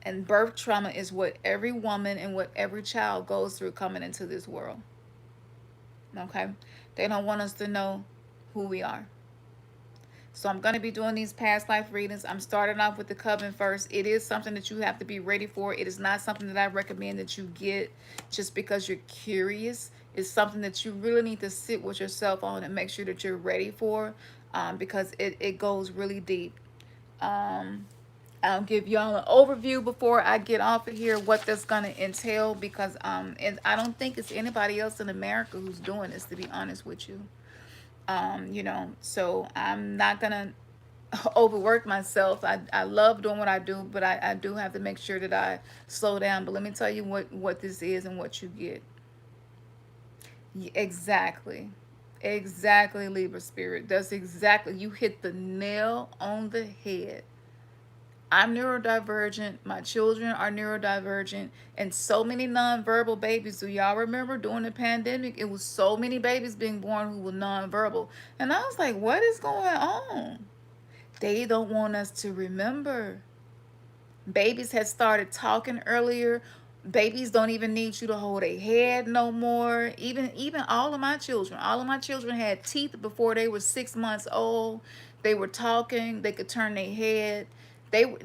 A: And birth trauma is what every woman and what every child goes through coming into this world. Okay? They don't want us to know who we are. So I'm going to be doing these past life readings. I'm starting off with the coven first. It is something that you have to be ready for. It is not something that I recommend that you get just because you're curious. It's something that you really need to sit with yourself on and make sure that you're ready for, because it goes really deep. Um, I'll give y'all an overview before I get off of here what that's gonna entail, because and I don't think it's anybody else in America who's doing this, to be honest with you. So I'm not gonna overwork myself. I love doing what I do, but I do have to make sure that I slow down. But let me tell you what this is and what you get. Exactly. Exactly, Libra spirit. That's exactly, you hit the nail on the head. I'm neurodivergent. My children are neurodivergent, and so many nonverbal babies. Do y'all remember during the pandemic? It was so many babies being born who were nonverbal, and I was like, "What is going on?" They don't want us to remember. Babies had started talking earlier. Babies don't even need you to hold a head no more. Even all of my children had teeth before they were 6 months old. They were talking. They could turn their head. They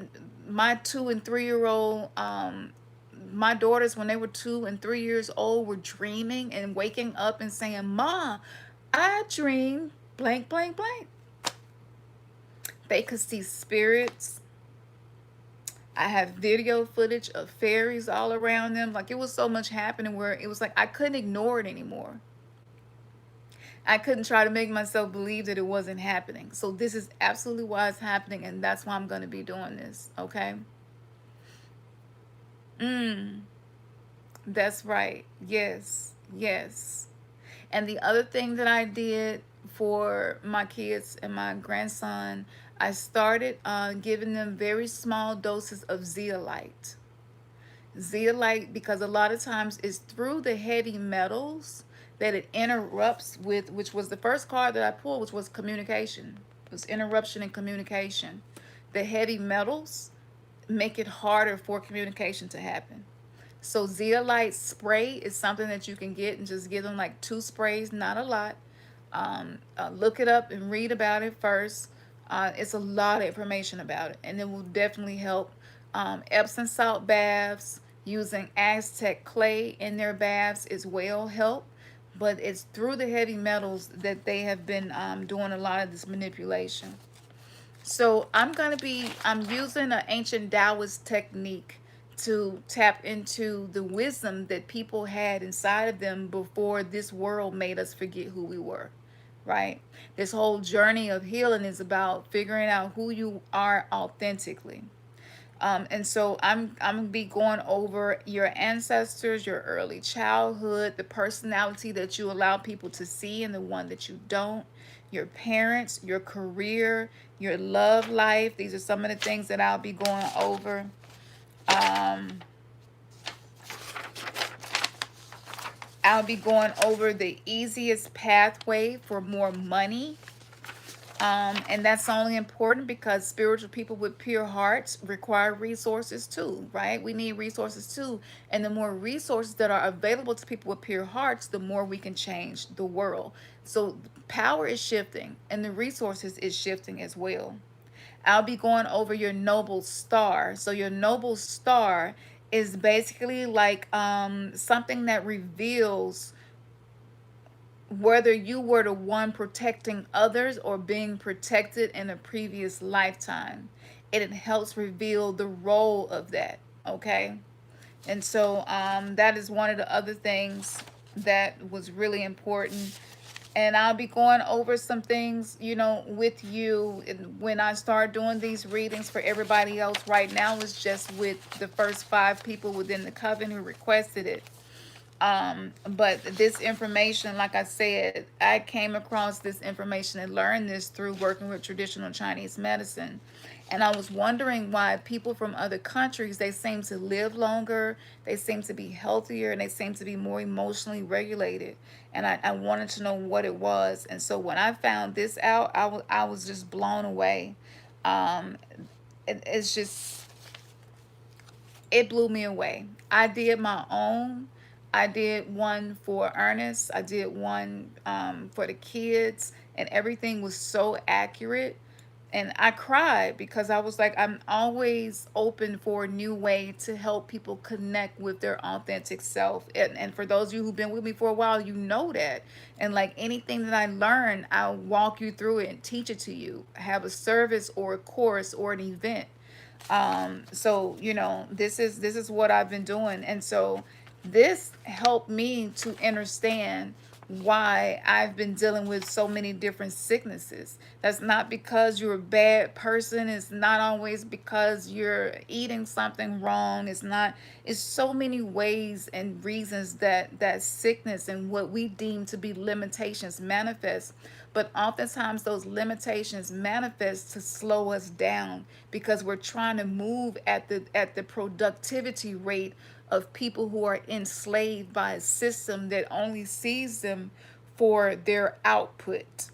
A: my 2 and 3 year old my daughters, when they were 2 and 3 years old, were dreaming and waking up and saying, "Ma, I dream blank blank blank." They could see spirits. I have video footage of fairies all around them. Like, it was so much happening where it was like I couldn't ignore it anymore. I couldn't try to make myself believe that it wasn't happening. So this is absolutely why it's happening, and that's why I'm going to be doing this. Okay. Mm, that's right. Yes. Yes. And the other thing that I did for my kids and my grandson, I started giving them very small doses of zeolite. Zeolite, because a lot of times it's through the heavy metals that it interrupts with, which was the first card that I pulled, which was communication. It was interruption in communication. The heavy metals make it harder for communication to happen. So zeolite spray is something that you can get, and just give them like 2 sprays, not a lot. Look it up and read about it first. It's a lot of information about it, and it will definitely help. Epsom salt baths, using Aztec clay in their baths as well help. But it's through the heavy metals that they have been doing a lot of this manipulation. So I'm using an ancient Taoist technique to tap into the wisdom that people had inside of them before this world made us forget who we were, right? This whole journey of healing is about figuring out who you are authentically. And so I'm gonna be going over your ancestors, your early childhood, the personality that you allow people to see and the one that you don't, your parents, your career, your love life. These are some of the things that I'll be going over. Um, I'll be going over the easiest pathway for more money. And that's only important because spiritual people with pure hearts require resources too, right? We need resources too. And the more resources that are available to people with pure hearts, the more we can change the world. So power is shifting and the resources is shifting as well. I'll be going over your noble star. So your noble star is basically like something that reveals whether you were the one protecting others or being protected in a previous lifetime. It helps reveal the role of that, okay? And so that is one of the other things that was really important. And I'll be going over some things, with you when I start doing these readings for everybody else. Right now, it's just with the first 5 people within the coven who requested it. But this information, like I said, I came across this information and learned this through working with traditional Chinese medicine. And I was wondering why people from other countries, they seem to live longer, they seem to be healthier, and they seem to be more emotionally regulated. And I wanted to know what it was. And so when I found this out, I was just blown away. Um, it's just, it blew me away. I did my own. I did one for Ernest. I did one for the kids, and everything was so accurate. And I cried because I was like, I'm always open for a new way to help people connect with their authentic self. And for those of you who've been with me for a while, you know that. And like anything that I learn, I'll walk you through it and teach it to you. Have a service or a course or an event. So this is what I've been doing. And so this helped me to understand why I've been dealing with so many different sicknesses. That's not because you're a bad person. It's not always because you're eating something wrong. It's so many ways and reasons that sickness and what we deem to be limitations manifest. But oftentimes those limitations manifest to slow us down because we're trying to move at the productivity rate of people who are enslaved by a system that only sees them for their output.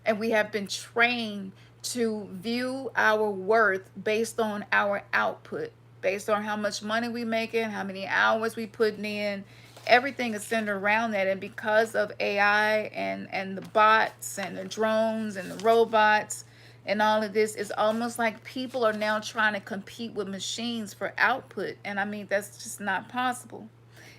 A: And we have been trained to view our worth based on our output, based on how much money we making, how many hours we putting in. Everything is centered around that. And because of AI and the bots and the drones and the robots and all of this, it's almost like people are now trying to compete with machines for output. And I mean, that's just not possible.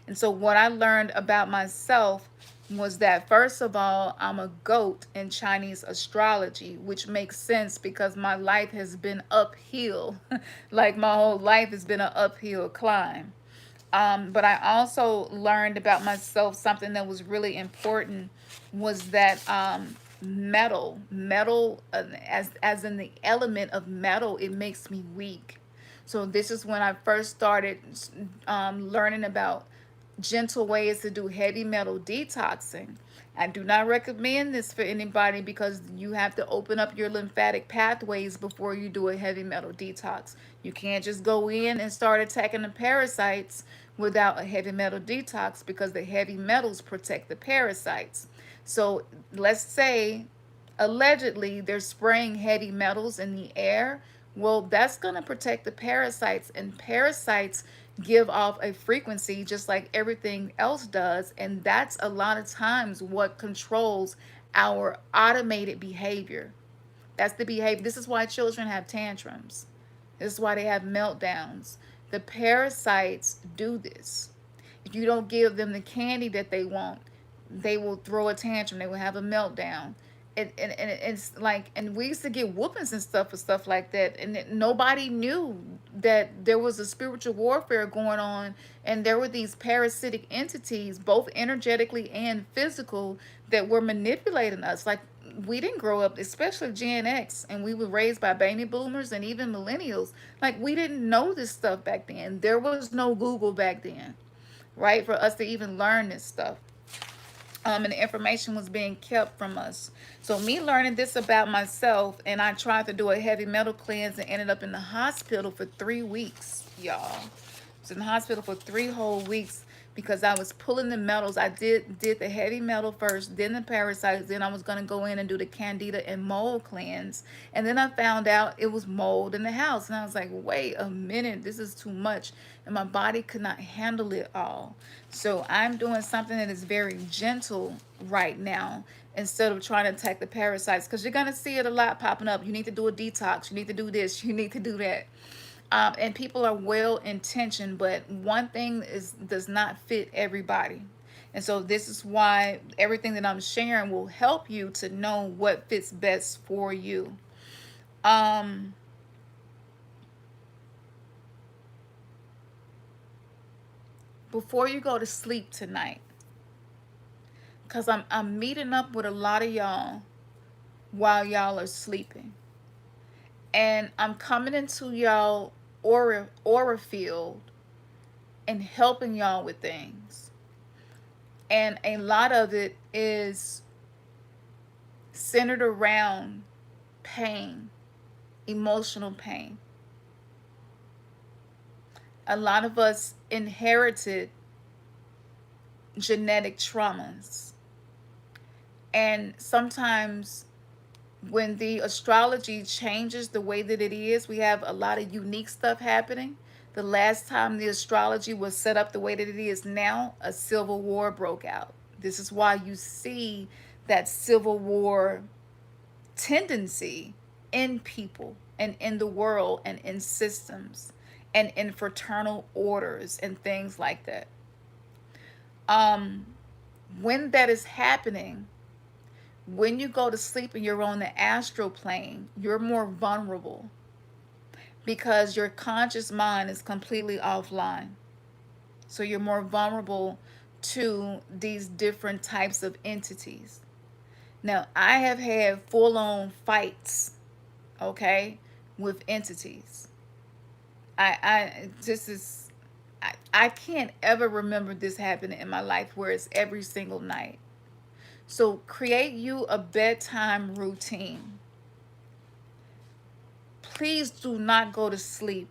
A: And so what I learned about myself was that, first of all, I'm a goat in Chinese astrology, which makes sense because my life has been uphill. Like my whole life has been an uphill climb. But I also learned about myself something that was really important was that metal, as in the element of metal, it makes me weak. So this is when I first started learning about gentle ways to do heavy metal detoxing. I do not recommend this for anybody because you have to open up your lymphatic pathways before you do a heavy metal detox. You can't just go in and start attacking the parasites without a heavy metal detox because the heavy metals protect the parasites. So let's say allegedly they're spraying heavy metals in the air. Well, that's going to protect the parasites, and parasites give off a frequency just like everything else does. And that's a lot of times what controls our automated behavior. That's the behavior. This is why children have tantrums. This is why they have meltdowns. The parasites do this. If you don't give them the candy that they want, they will throw a tantrum. They will have a meltdown. And it's like, and we used to get whoopings and stuff for stuff like that. And nobody knew that there was a spiritual warfare going on. And there were these parasitic entities, both energetically and physical, that were manipulating us. Like, we didn't grow up, especially Gen X, and we were raised by baby boomers and even millennials. Like, we didn't know this stuff back then. There was no Google back then, right? For us to even learn this stuff. And the information was being kept from us. So me learning this about myself, and I tried to do a heavy metal cleanse and ended up in the hospital for 3 weeks, y'all. I was in the hospital for 3 whole weeks because I was pulling the metals. I did the heavy metal first, then the parasites, then I was going to go in and do the candida and mold cleanse. And then I found out it was mold in the house. And I was like, wait a minute, this is too much. And my body could not handle it all. So I'm doing something that is very gentle right now instead of trying to attack the parasites, because you're going to see it a lot popping up. You need to do a detox. You need to do this. You need to do that. And people are well intentioned, but one thing does not fit everybody. And so this is why everything that I'm sharing will help you to know what fits best for you. Um, Before you go to sleep tonight, because I'm meeting up with a lot of y'all while y'all are sleeping. And I'm coming into y'all aura field and helping y'all with things. And a lot of it is centered around pain, emotional pain. A lot of us inherited genetic traumas. And sometimes when the astrology changes the way that it is, we have a lot of unique stuff happening. The last time the astrology was set up the way that it is now, a civil war broke out. This is why you see that civil war tendency in people and in the world and in systems and in fraternal orders and things like that. Um, when that is happening, when you go to sleep and you're on the astral plane, you're more vulnerable because your conscious mind is completely offline. So you're more vulnerable to these different types of entities. Now, I have had full on fights, okay, with entities. This is, I can't ever remember this happening in my life where it's every single night. So create you a bedtime routine. Please do not go to sleep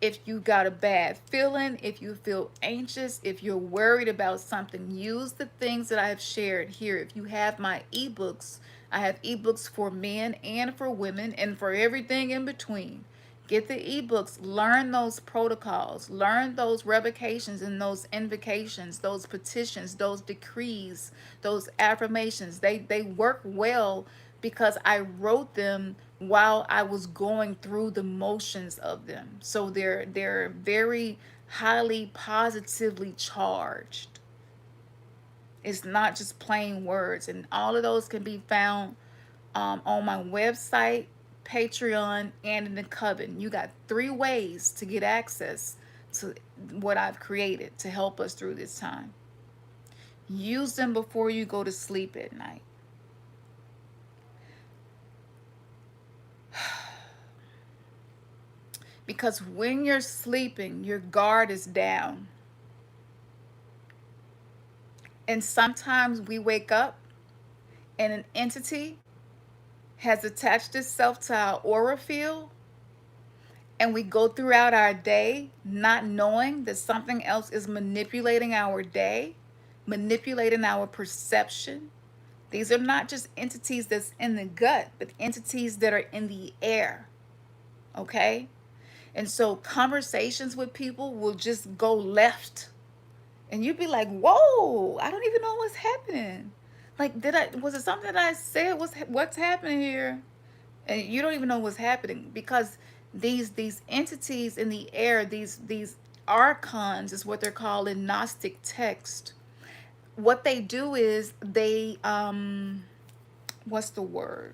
A: if you got a bad feeling, if you feel anxious, if you're worried about something. Use the things that I have shared here. If you have my ebooks, I have ebooks for men and for women and for everything in between. Get the ebooks, learn those protocols, learn those revocations and those invocations, those petitions, those decrees, those affirmations. They work well because I wrote them while I was going through the motions of them. So they're very highly positively charged. It's not just plain words, and all of those can be found on my website, Patreon, and in the Coven. You got 3 ways to get access to what I've created to help us through this time. Use them before you go to sleep at night. Because when you're sleeping, your guard is down. And sometimes we wake up and an entity has attached itself to our aura field, and we go throughout our day not knowing that something else is manipulating our day, manipulating our perception. These are not just entities that's in the gut, but entities that are in the air. Okay? And so conversations with people will just go left. And you'd be like, whoa, I don't even know what's happening. Like, was it something that I said? What's happening here? And you don't even know what's happening because these entities in the air, these archons is what they're called in Gnostic text. What they do is they what's the word?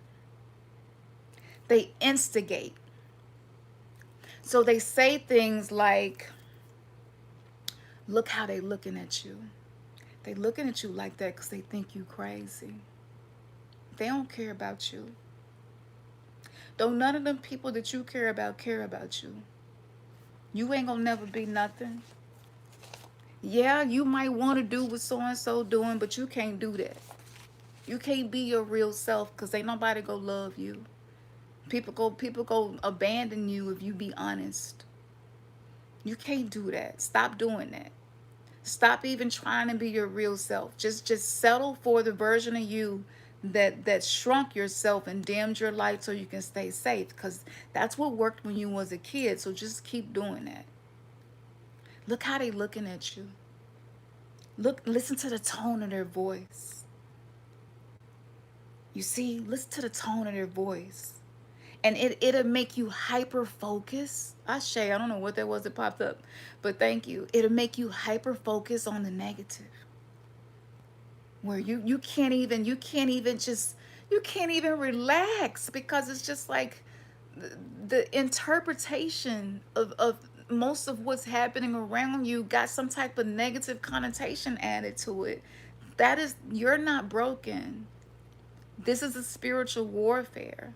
A: They instigate. So they say things like, look how they looking at you. They looking at you like that because they think you crazy. They don't care about you. Don't none of them people that you care about you. You ain't gonna never be nothing. Yeah, you might want to do what so-and-so doing, but you can't do that. You can't be your real self because ain't nobody go love you. People go abandon you if you be honest. You can't do that. Stop doing that. Stop even trying to be your real self. Just settle for the version of you that shrunk yourself and dimmed your light so you can stay safe, because that's what worked when you was a kid. So just keep doing that. Look how they looking at you. Listen to the tone of their voice. You see, listen to the tone of their voice. And it'll make you hyper focus. I don't know what that was that popped up, but thank you. It'll make you hyper focus on the negative. Where you can't even relax because it's just like the interpretation of most of what's happening around you got some type of negative connotation added to it. That is, you're not broken. This is a spiritual warfare.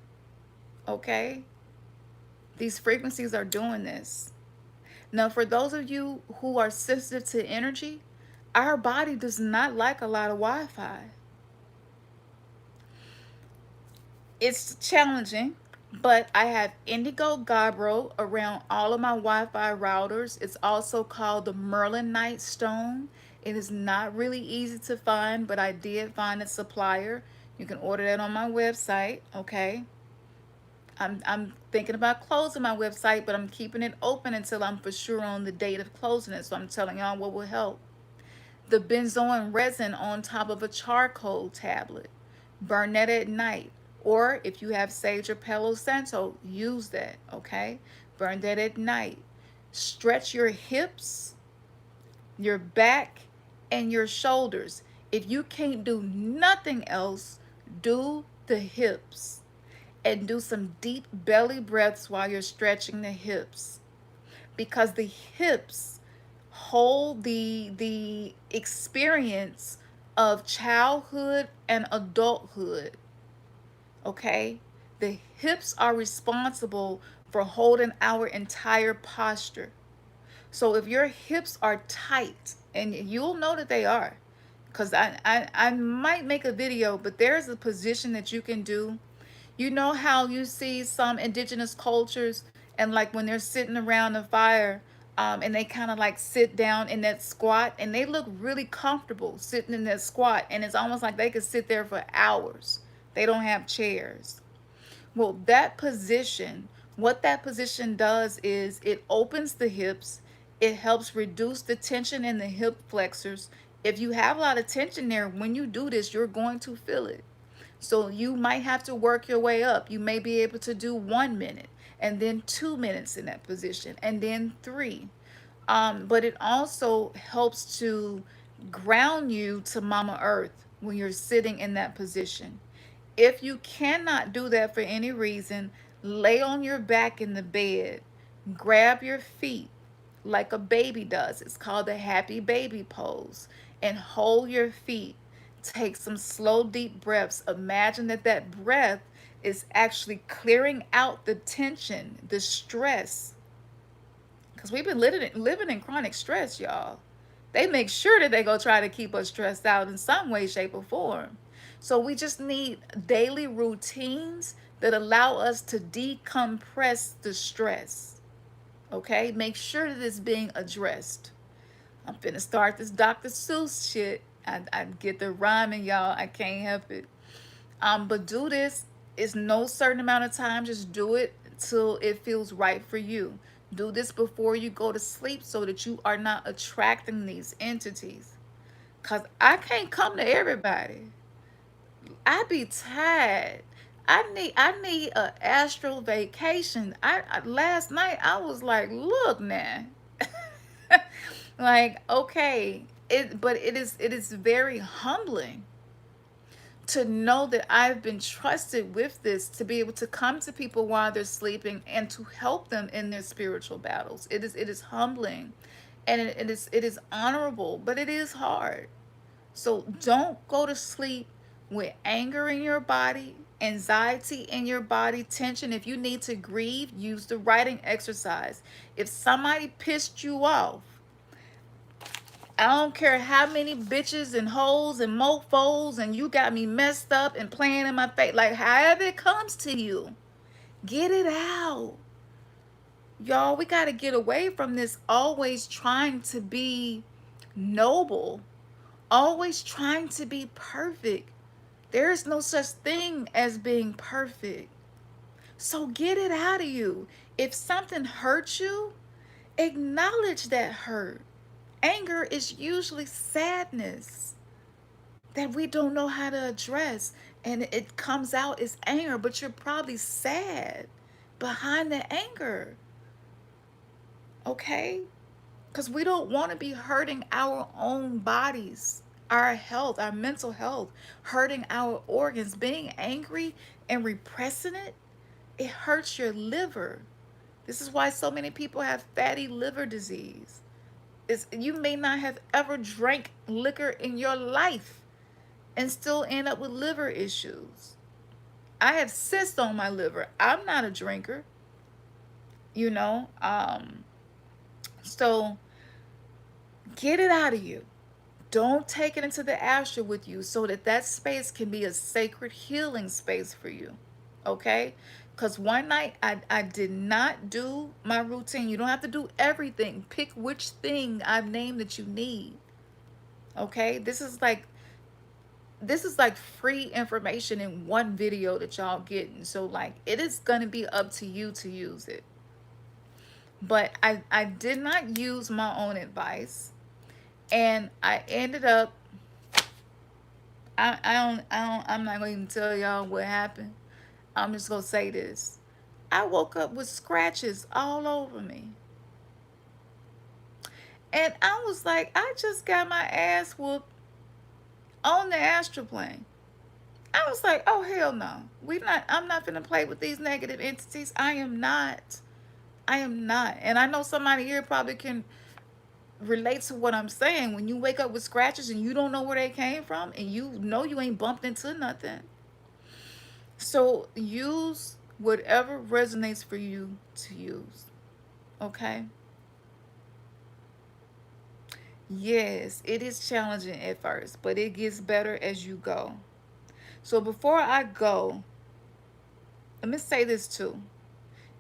A: Okay? These frequencies are doing this. Now, for those of you who are sensitive to energy, our body does not like a lot of Wi-Fi. It's challenging, but I have indigo gabbro around all of my Wi-Fi routers. It's also called the Merlinite stone. It is not really easy to find, but I did find a supplier. You can order that on my website, okay? I'm thinking about closing my website, but I'm keeping it open until I'm for sure on the date of closing it. So I'm telling y'all what will help. The benzoin resin on top of a charcoal tablet. Burn that at night. Or if you have sage or Palo Santo, use that, okay? Burn that at night. Stretch your hips, your back, and your shoulders. If you can't do nothing else, do the hips and do some deep belly breaths while you're stretching the hips, because the hips hold the experience of childhood and adulthood. Okay, the hips are responsible for holding our entire posture. So if your hips are tight, and you'll know that they are, because I might make a video, but there's a position that you can do. You know how you see some indigenous cultures, and like when they're sitting around the fire, and they kind of like sit down in that squat, and they look really comfortable sitting in that squat, and it's almost like they could sit there for hours. They don't have chairs. Well, that position, what that position does is it opens the hips, it helps reduce the tension in the hip flexors. If you have a lot of tension there, when you do this, you're going to feel it. So you might have to work your way up. You may be able to do 1 minute and then 2 minutes in that position and then three. But it also helps to ground you to Mama Earth when you're sitting in that position. If you cannot do that for any reason, lay on your back in the bed, grab your feet like a baby does. It's called the happy baby pose, and hold your feet. Take some slow, deep breaths. Imagine that that breath is actually clearing out the tension, the stress, because we've been living in chronic stress, y'all. They make sure that they go try to keep us stressed out in some way, shape, or form. So we just need daily routines that allow us to decompress the stress. Okay? Make sure that it's being addressed. I'm finna start this Dr. Seuss shit. I get the rhyming, y'all. I can't help it. But do this. It's no certain amount of time. Just do it till it feels right for you. Do this before you go to sleep so that you are not attracting these entities. Cause I can't come to everybody. I be tired. I need a astral vacation. I last night I was like, look now. Like, okay. But it is very humbling to know that I've been trusted with this, to be able to come to people while they're sleeping and to help them in their spiritual battles. It is humbling, and it is honorable, but it is hard. So don't go to sleep with anger in your body, anxiety in your body, tension. If you need to grieve, use the writing exercise. If somebody pissed you off, I don't care how many bitches and hoes and mofos and you got me messed up and playing in my face. Like, however it comes to you, get it out. Y'all, we got to get away from this always trying to be noble, always trying to be perfect. There is no such thing as being perfect. So get it out of you. If something hurts you, acknowledge that hurt. Anger is usually sadness that we don't know how to address, and it comes out as anger, but you're probably sad behind the anger. Okay? Because we don't want to be hurting our own bodies, our health, our mental health, hurting our organs. Being angry and repressing it, it hurts your liver. This is why so many people have fatty liver disease. You may not have ever drank liquor in your life and still end up with liver issues. I have cysts on my liver. I'm not a drinker, you know. So get it out of you. Don't take it into the astral with you, so that that space can be a sacred healing space for you. Okay? Because one night I did not do my routine. You don't have to do everything. Pick which thing I've named that you need. Okay? This is like free information in one video that y'all getting. So like, it is going to be up to you to use it. But I did not use my own advice, and I ended up, I'm not going to even tell y'all what happened, I'm just going to say this. I woke up with scratches all over me. And I was like, I just got my ass whooped on the astral plane. I was like, oh hell no. I'm not gonna play with these negative entities. I am not. I am not. And I know somebody here probably can relate to what I'm saying. When you wake up with scratches and you don't know where they came from and you know you ain't bumped into nothing. So use whatever resonates for you to use. Okay? Yes, it is challenging at first, but it gets better as you go. So before I go, let me say this too.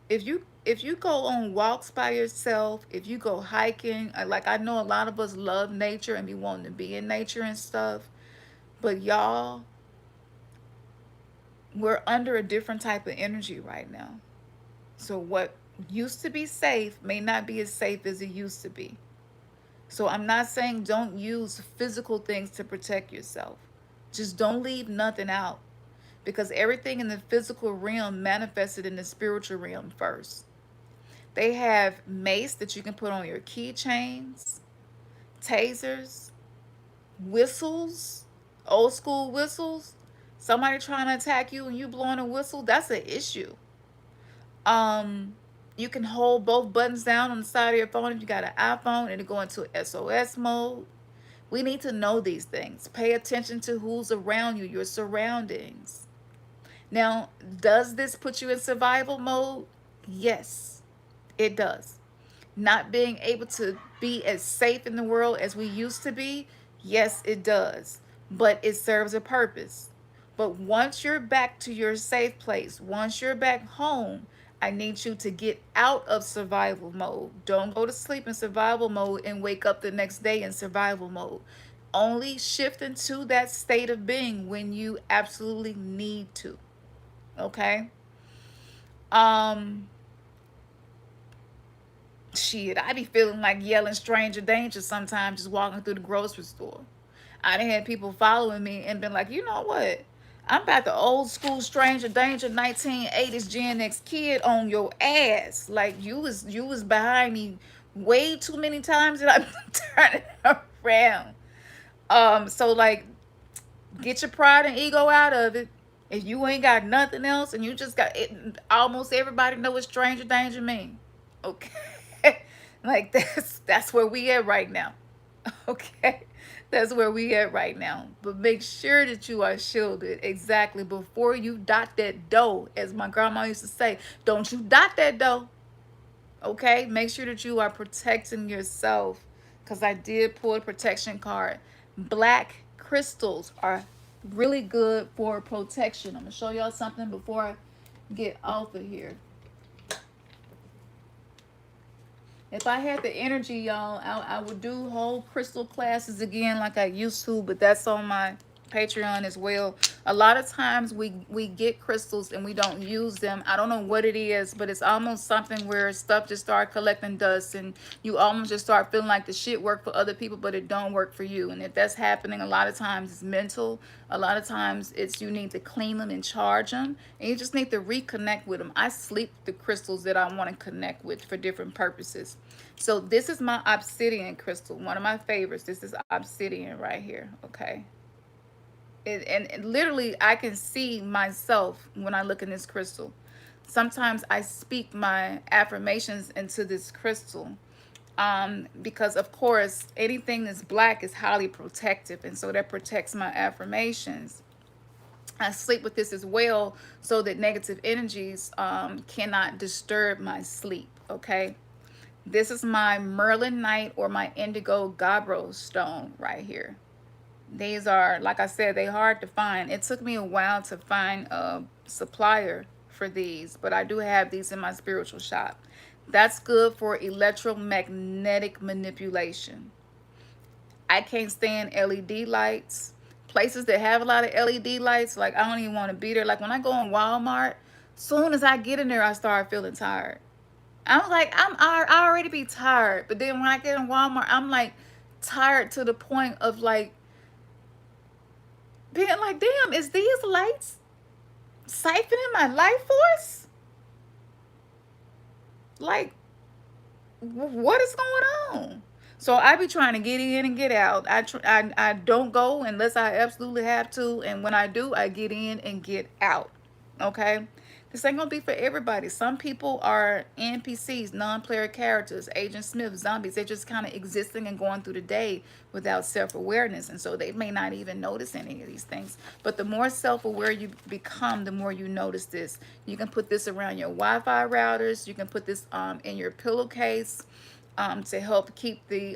A: If you go on walks by yourself, if you go hiking, like I know a lot of us love nature and be wanting to be in nature and stuff, but y'all, we're under a different type of energy right now. So what used to be safe may not be as safe as it used to be. So I'm not saying don't use physical things to protect yourself. Just don't leave nothing out because everything in the physical realm manifested in the spiritual realm first. They have mace that you can put on your keychains, tasers, whistles, old school whistles. Somebody trying to attack you and you blowing a whistle, that's an issue. Um, you can hold both buttons down on the side of your phone if you got an iPhone and it go into SOS mode. We need to know these things. Pay attention to who's around you, your surroundings. Now, does this put you in survival mode? Yes, it does. Not being able to be as safe in the world as we used to be, yes, it does. But it serves a purpose. But once you're back to your safe place, once you're back home, I need you to get out of survival mode. Don't go to sleep in survival mode and wake up the next day in survival mode. Only shift into that state of being when you absolutely need to. Okay? Um Shit, I be feeling like yelling stranger danger sometimes just walking through the grocery store. I done had people following me and been like, you know what? I'm about the old school stranger danger 1980s Gen X kid on your ass. Like you was behind me way too many times and I'm turning around. So like get your pride and ego out of it. If you ain't got nothing else and you just got it, almost everybody know what stranger danger mean. Okay. Like that's where we at right now. Okay. That's where we at right now. But make sure that you are shielded exactly before you dot that dough. As my grandma used to say, don't you dot that dough. Okay? Make sure that you are protecting yourself. Because I did pull a protection card. Black crystals are really good for protection. I'm going to show y'all something before I get off of here. If I had the energy, y'all, I would do whole crystal classes again like I used to, but that's on my Patreon as well. A lot of times we get crystals and we don't use them. I don't know what it is, but it's almost something where stuff just start collecting dust and you almost just start feeling like the shit work for other people, but it don't work for you. And if that's happening, a lot of times it's mental. A lot of times it's you need to clean them and charge them, and you just need to reconnect with them. I sleep the crystals that I want to connect with for different purposes. So this is my obsidian crystal, one of my favorites. This is obsidian right here. Okay. And literally I can see myself when I look in this crystal. Sometimes I speak my affirmations into this crystal, because of course anything that's black is highly protective, and so that protects my affirmations. I sleep with this as well so that negative energies cannot disturb my sleep. Okay. This is my Merlin Knight or my Indigo Gabbro stone right here. These are, like I said, they hard to find. It took me a while to find a supplier for these, but I do have these in my spiritual shop. That's good for electromagnetic manipulation. I can't stand LED lights. Places that have a lot of LED lights, like I don't even want to be there. Like when I go in Walmart, soon as I get in there, I start feeling tired. I'm like, I already be tired. But then when I get in Walmart, I'm like tired to the point of like being like, damn, is these lights siphoning my life force? Like, what is going on? So I be trying to get in and get out. I don't go unless I absolutely have to, and when I do, I get in and get out. Okay, this ain't gonna be for everybody. Some people are NPCs, non-player characters, Agent Smith, zombies. They're just kind of existing and going through the day without self-awareness, and so they may not even notice any of these things. But the more self-aware you become, the more you notice this. You can put this around your Wi-Fi routers. You can put this in your pillowcase to help keep the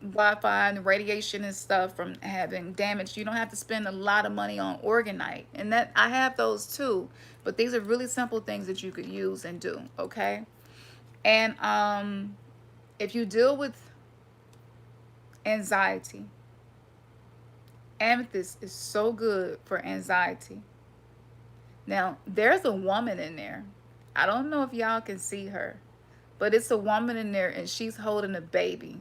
A: Wi-Fi and the radiation and stuff from having damage. You don't have to spend a lot of money on orgonite, and that I have those too. But these are really simple things that you could use and do. Okay, and if you deal with anxiety, amethyst is so good for anxiety. Now there's a woman in there. I don't know if y'all can see her, but it's a woman in there, and she's holding a baby.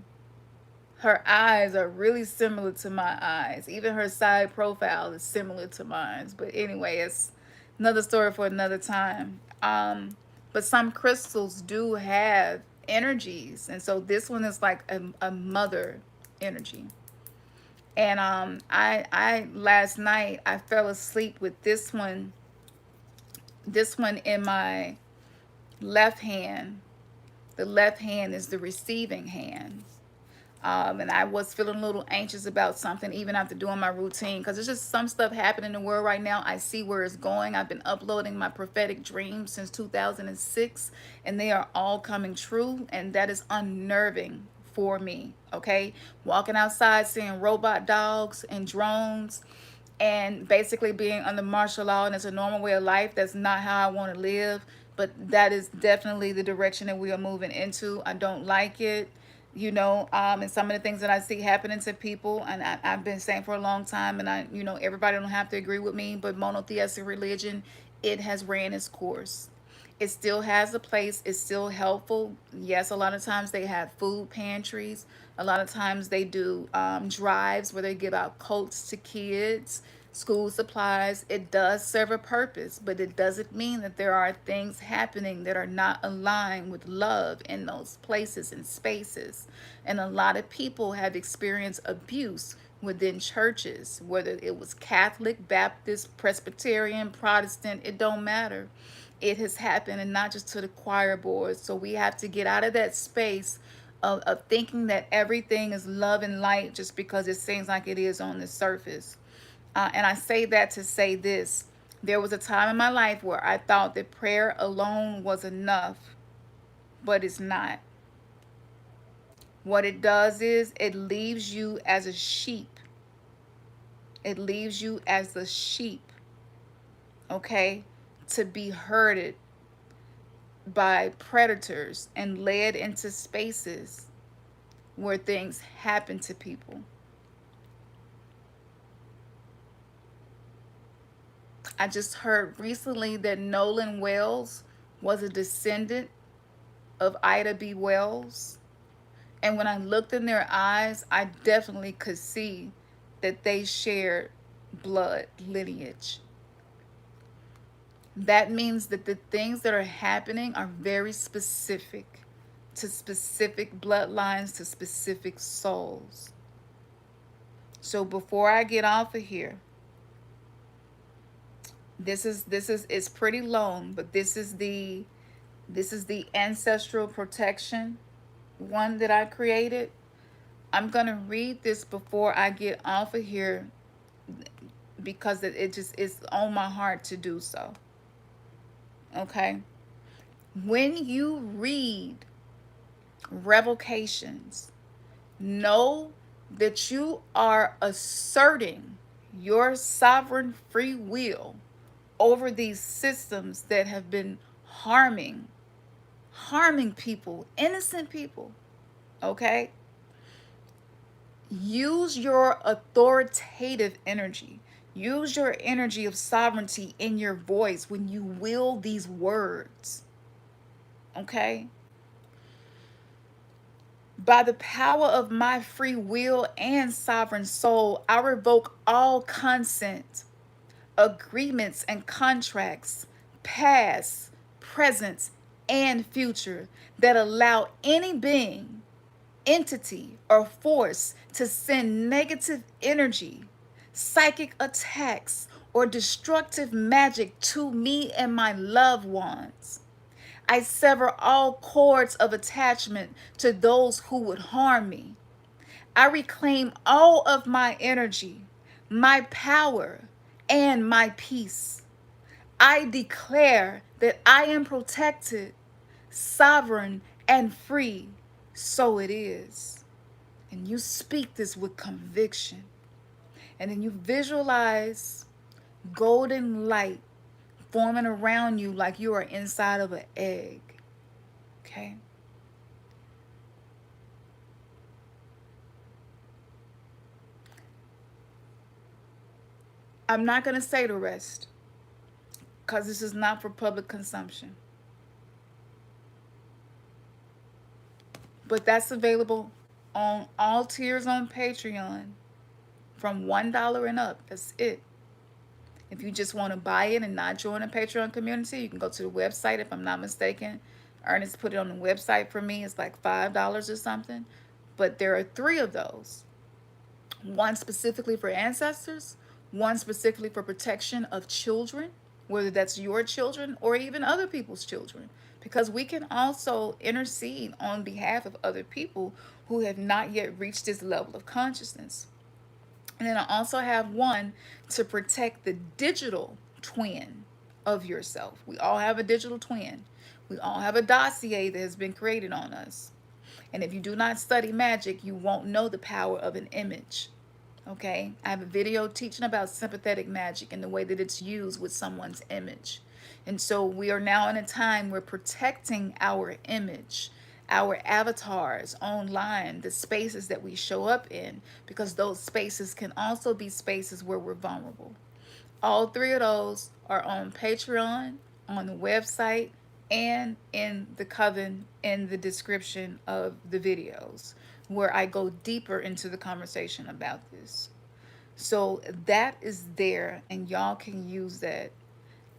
A: Her eyes are really similar to my eyes. Even her side profile is similar to mine. But anyway, it's another story for another time. But some crystals do have energies, and so this one is like a mother energy. And I last night I fell asleep with this one in my left hand. The left hand is the receiving hand. And I was feeling a little anxious about something even after doing my routine, because there's just some stuff happening in the world right now. I see where it's going. I've been uploading my prophetic dreams since 2006, and they are all coming true, and that is unnerving for me. Okay, walking outside seeing robot dogs and drones and basically being under martial law, and it's a normal way of life. That's not how I want to live, but that is definitely the direction that we are moving into. I don't like it, and some of the things that I see happening to people, and I've been saying for a long time, and everybody don't have to agree with me, but monotheistic religion, it has ran its course. It still has a place. It's still helpful. Yes, a lot of times they have food pantries. A lot of times they do drives where they give out coats to kids, school supplies. It does serve a purpose, but it doesn't mean that there are things happening that are not aligned with love in those places and spaces. And a lot of people have experienced abuse within churches, whether it was Catholic, Baptist, Presbyterian, Protestant, it don't matter. It has happened, and not just to the choir boys. So we have to get out of that space of thinking that everything is love and light just because it seems like it is on the surface. And I say that to say this. There was a time in my life where I thought that prayer alone was enough, but it's not. What it does is it leaves you as a sheep. It leaves you as a sheep, okay, to be herded by predators and led into spaces where things happen to people. I just heard recently that Nolan Wells was a descendant of Ida B. Wells. And when I looked in their eyes, I definitely could see that they shared blood lineage. That means that the things that are happening are very specific to specific bloodlines, to specific souls. So before I get off of here, this is it's pretty long, but this is the ancestral protection one that I created. I'm gonna read this before I get off of here because it just is on my heart to do so. Okay. When you read revocations, know that you are asserting your sovereign free will over these systems that have been harming people, innocent people. Okay? Use your authoritative energy. Use your energy of sovereignty in your voice when you will these words. Okay? By the power of my free will and sovereign soul, I revoke all consent agreements and contracts, past, present, and future, that allow any being, entity, or force to send negative energy, psychic attacks, or destructive magic to me and my loved ones. I sever all cords of attachment to those who would harm me. I reclaim all of my energy, my power, and my peace. I declare that I am protected, sovereign, and free. So it is. And you speak this with conviction. And then you visualize golden light forming around you like you are inside of an egg. Okay? I'm not going to say the rest because this is not for public consumption. But that's available on all tiers on Patreon from $1 and up. That's it. If you just want to buy it and not join a Patreon community, you can go to the website. If I'm not mistaken, Ernest put it on the website for me. It's like $5 or something. But there are 3 of those. One specifically for ancestors, one specifically for protection of children, whether that's your children or even other people's children, because we can also intercede on behalf of other people who have not yet reached this level of consciousness. And then I also have one to protect the digital twin of yourself. We all have a digital twin. We all have a dossier that has been created on us. And if you do not study magic, you won't know the power of an image. Okay? I have a video teaching about sympathetic magic and the way that it's used with someone's image. And so we are now in a time where protecting our image, our avatars online, the spaces that we show up in, because those spaces can also be spaces where we're vulnerable. All 3 of those are on Patreon, on the website, and in the coven in the description of the videos, where I go deeper into the conversation about this. So that is there, and y'all can use that.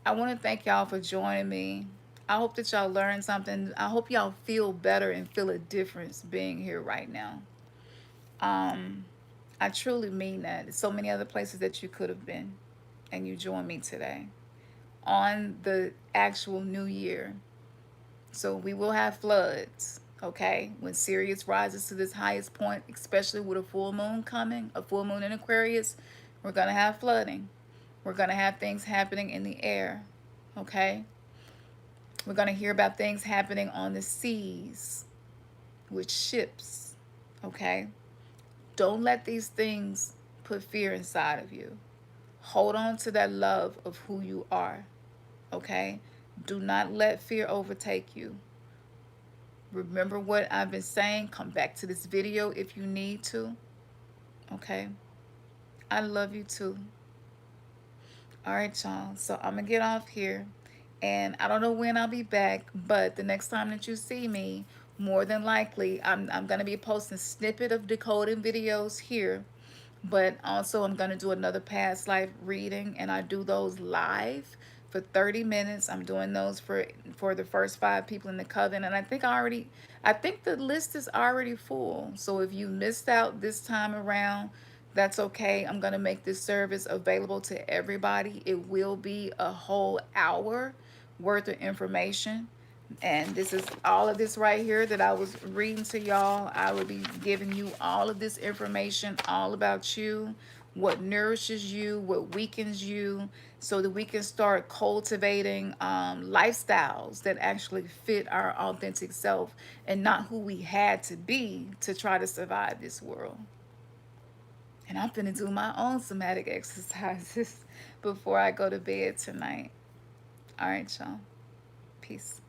A: I want to thank y'all for joining me. I hope that y'all learned something. I hope y'all feel better and feel a difference being here right now. I truly mean that. There's so many other places that you could have been, and you joined me today on the actual new year. So we will have floods, okay? When Sirius rises to this highest point, especially with a full moon coming, a full moon in Aquarius, we're going to have flooding. We're going to have things happening in the air, okay? We're going to hear about things happening on the seas with ships, okay? Don't let these things put fear inside of you. Hold on to that love of who you are, okay? Do not let fear overtake you. Remember what I've been saying. Come back to this video if you need to, okay? I love you too. All right, y'all. So I'm going to get off here. And I don't know when I'll be back, but the next time that you see me, more than likely, I'm going to be posting snippet of decoding videos here. But also I'm going to do another past life reading, and I do those live for 30 minutes. I'm doing those for the first 5 people in the coven, and I think the list is already full. So if you missed out this time around, that's okay. I'm going to make this service available to everybody. It will be a whole hour worth of information. And this is all of this right here that I was reading to y'all. I will be giving you all of this information, all about you, what nourishes you, what weakens you, so that we can start cultivating lifestyles that actually fit our authentic self and not who we had to be to try to survive this world. And I'm finna do my own somatic exercises before I go to bed tonight. All right, y'all. Peace.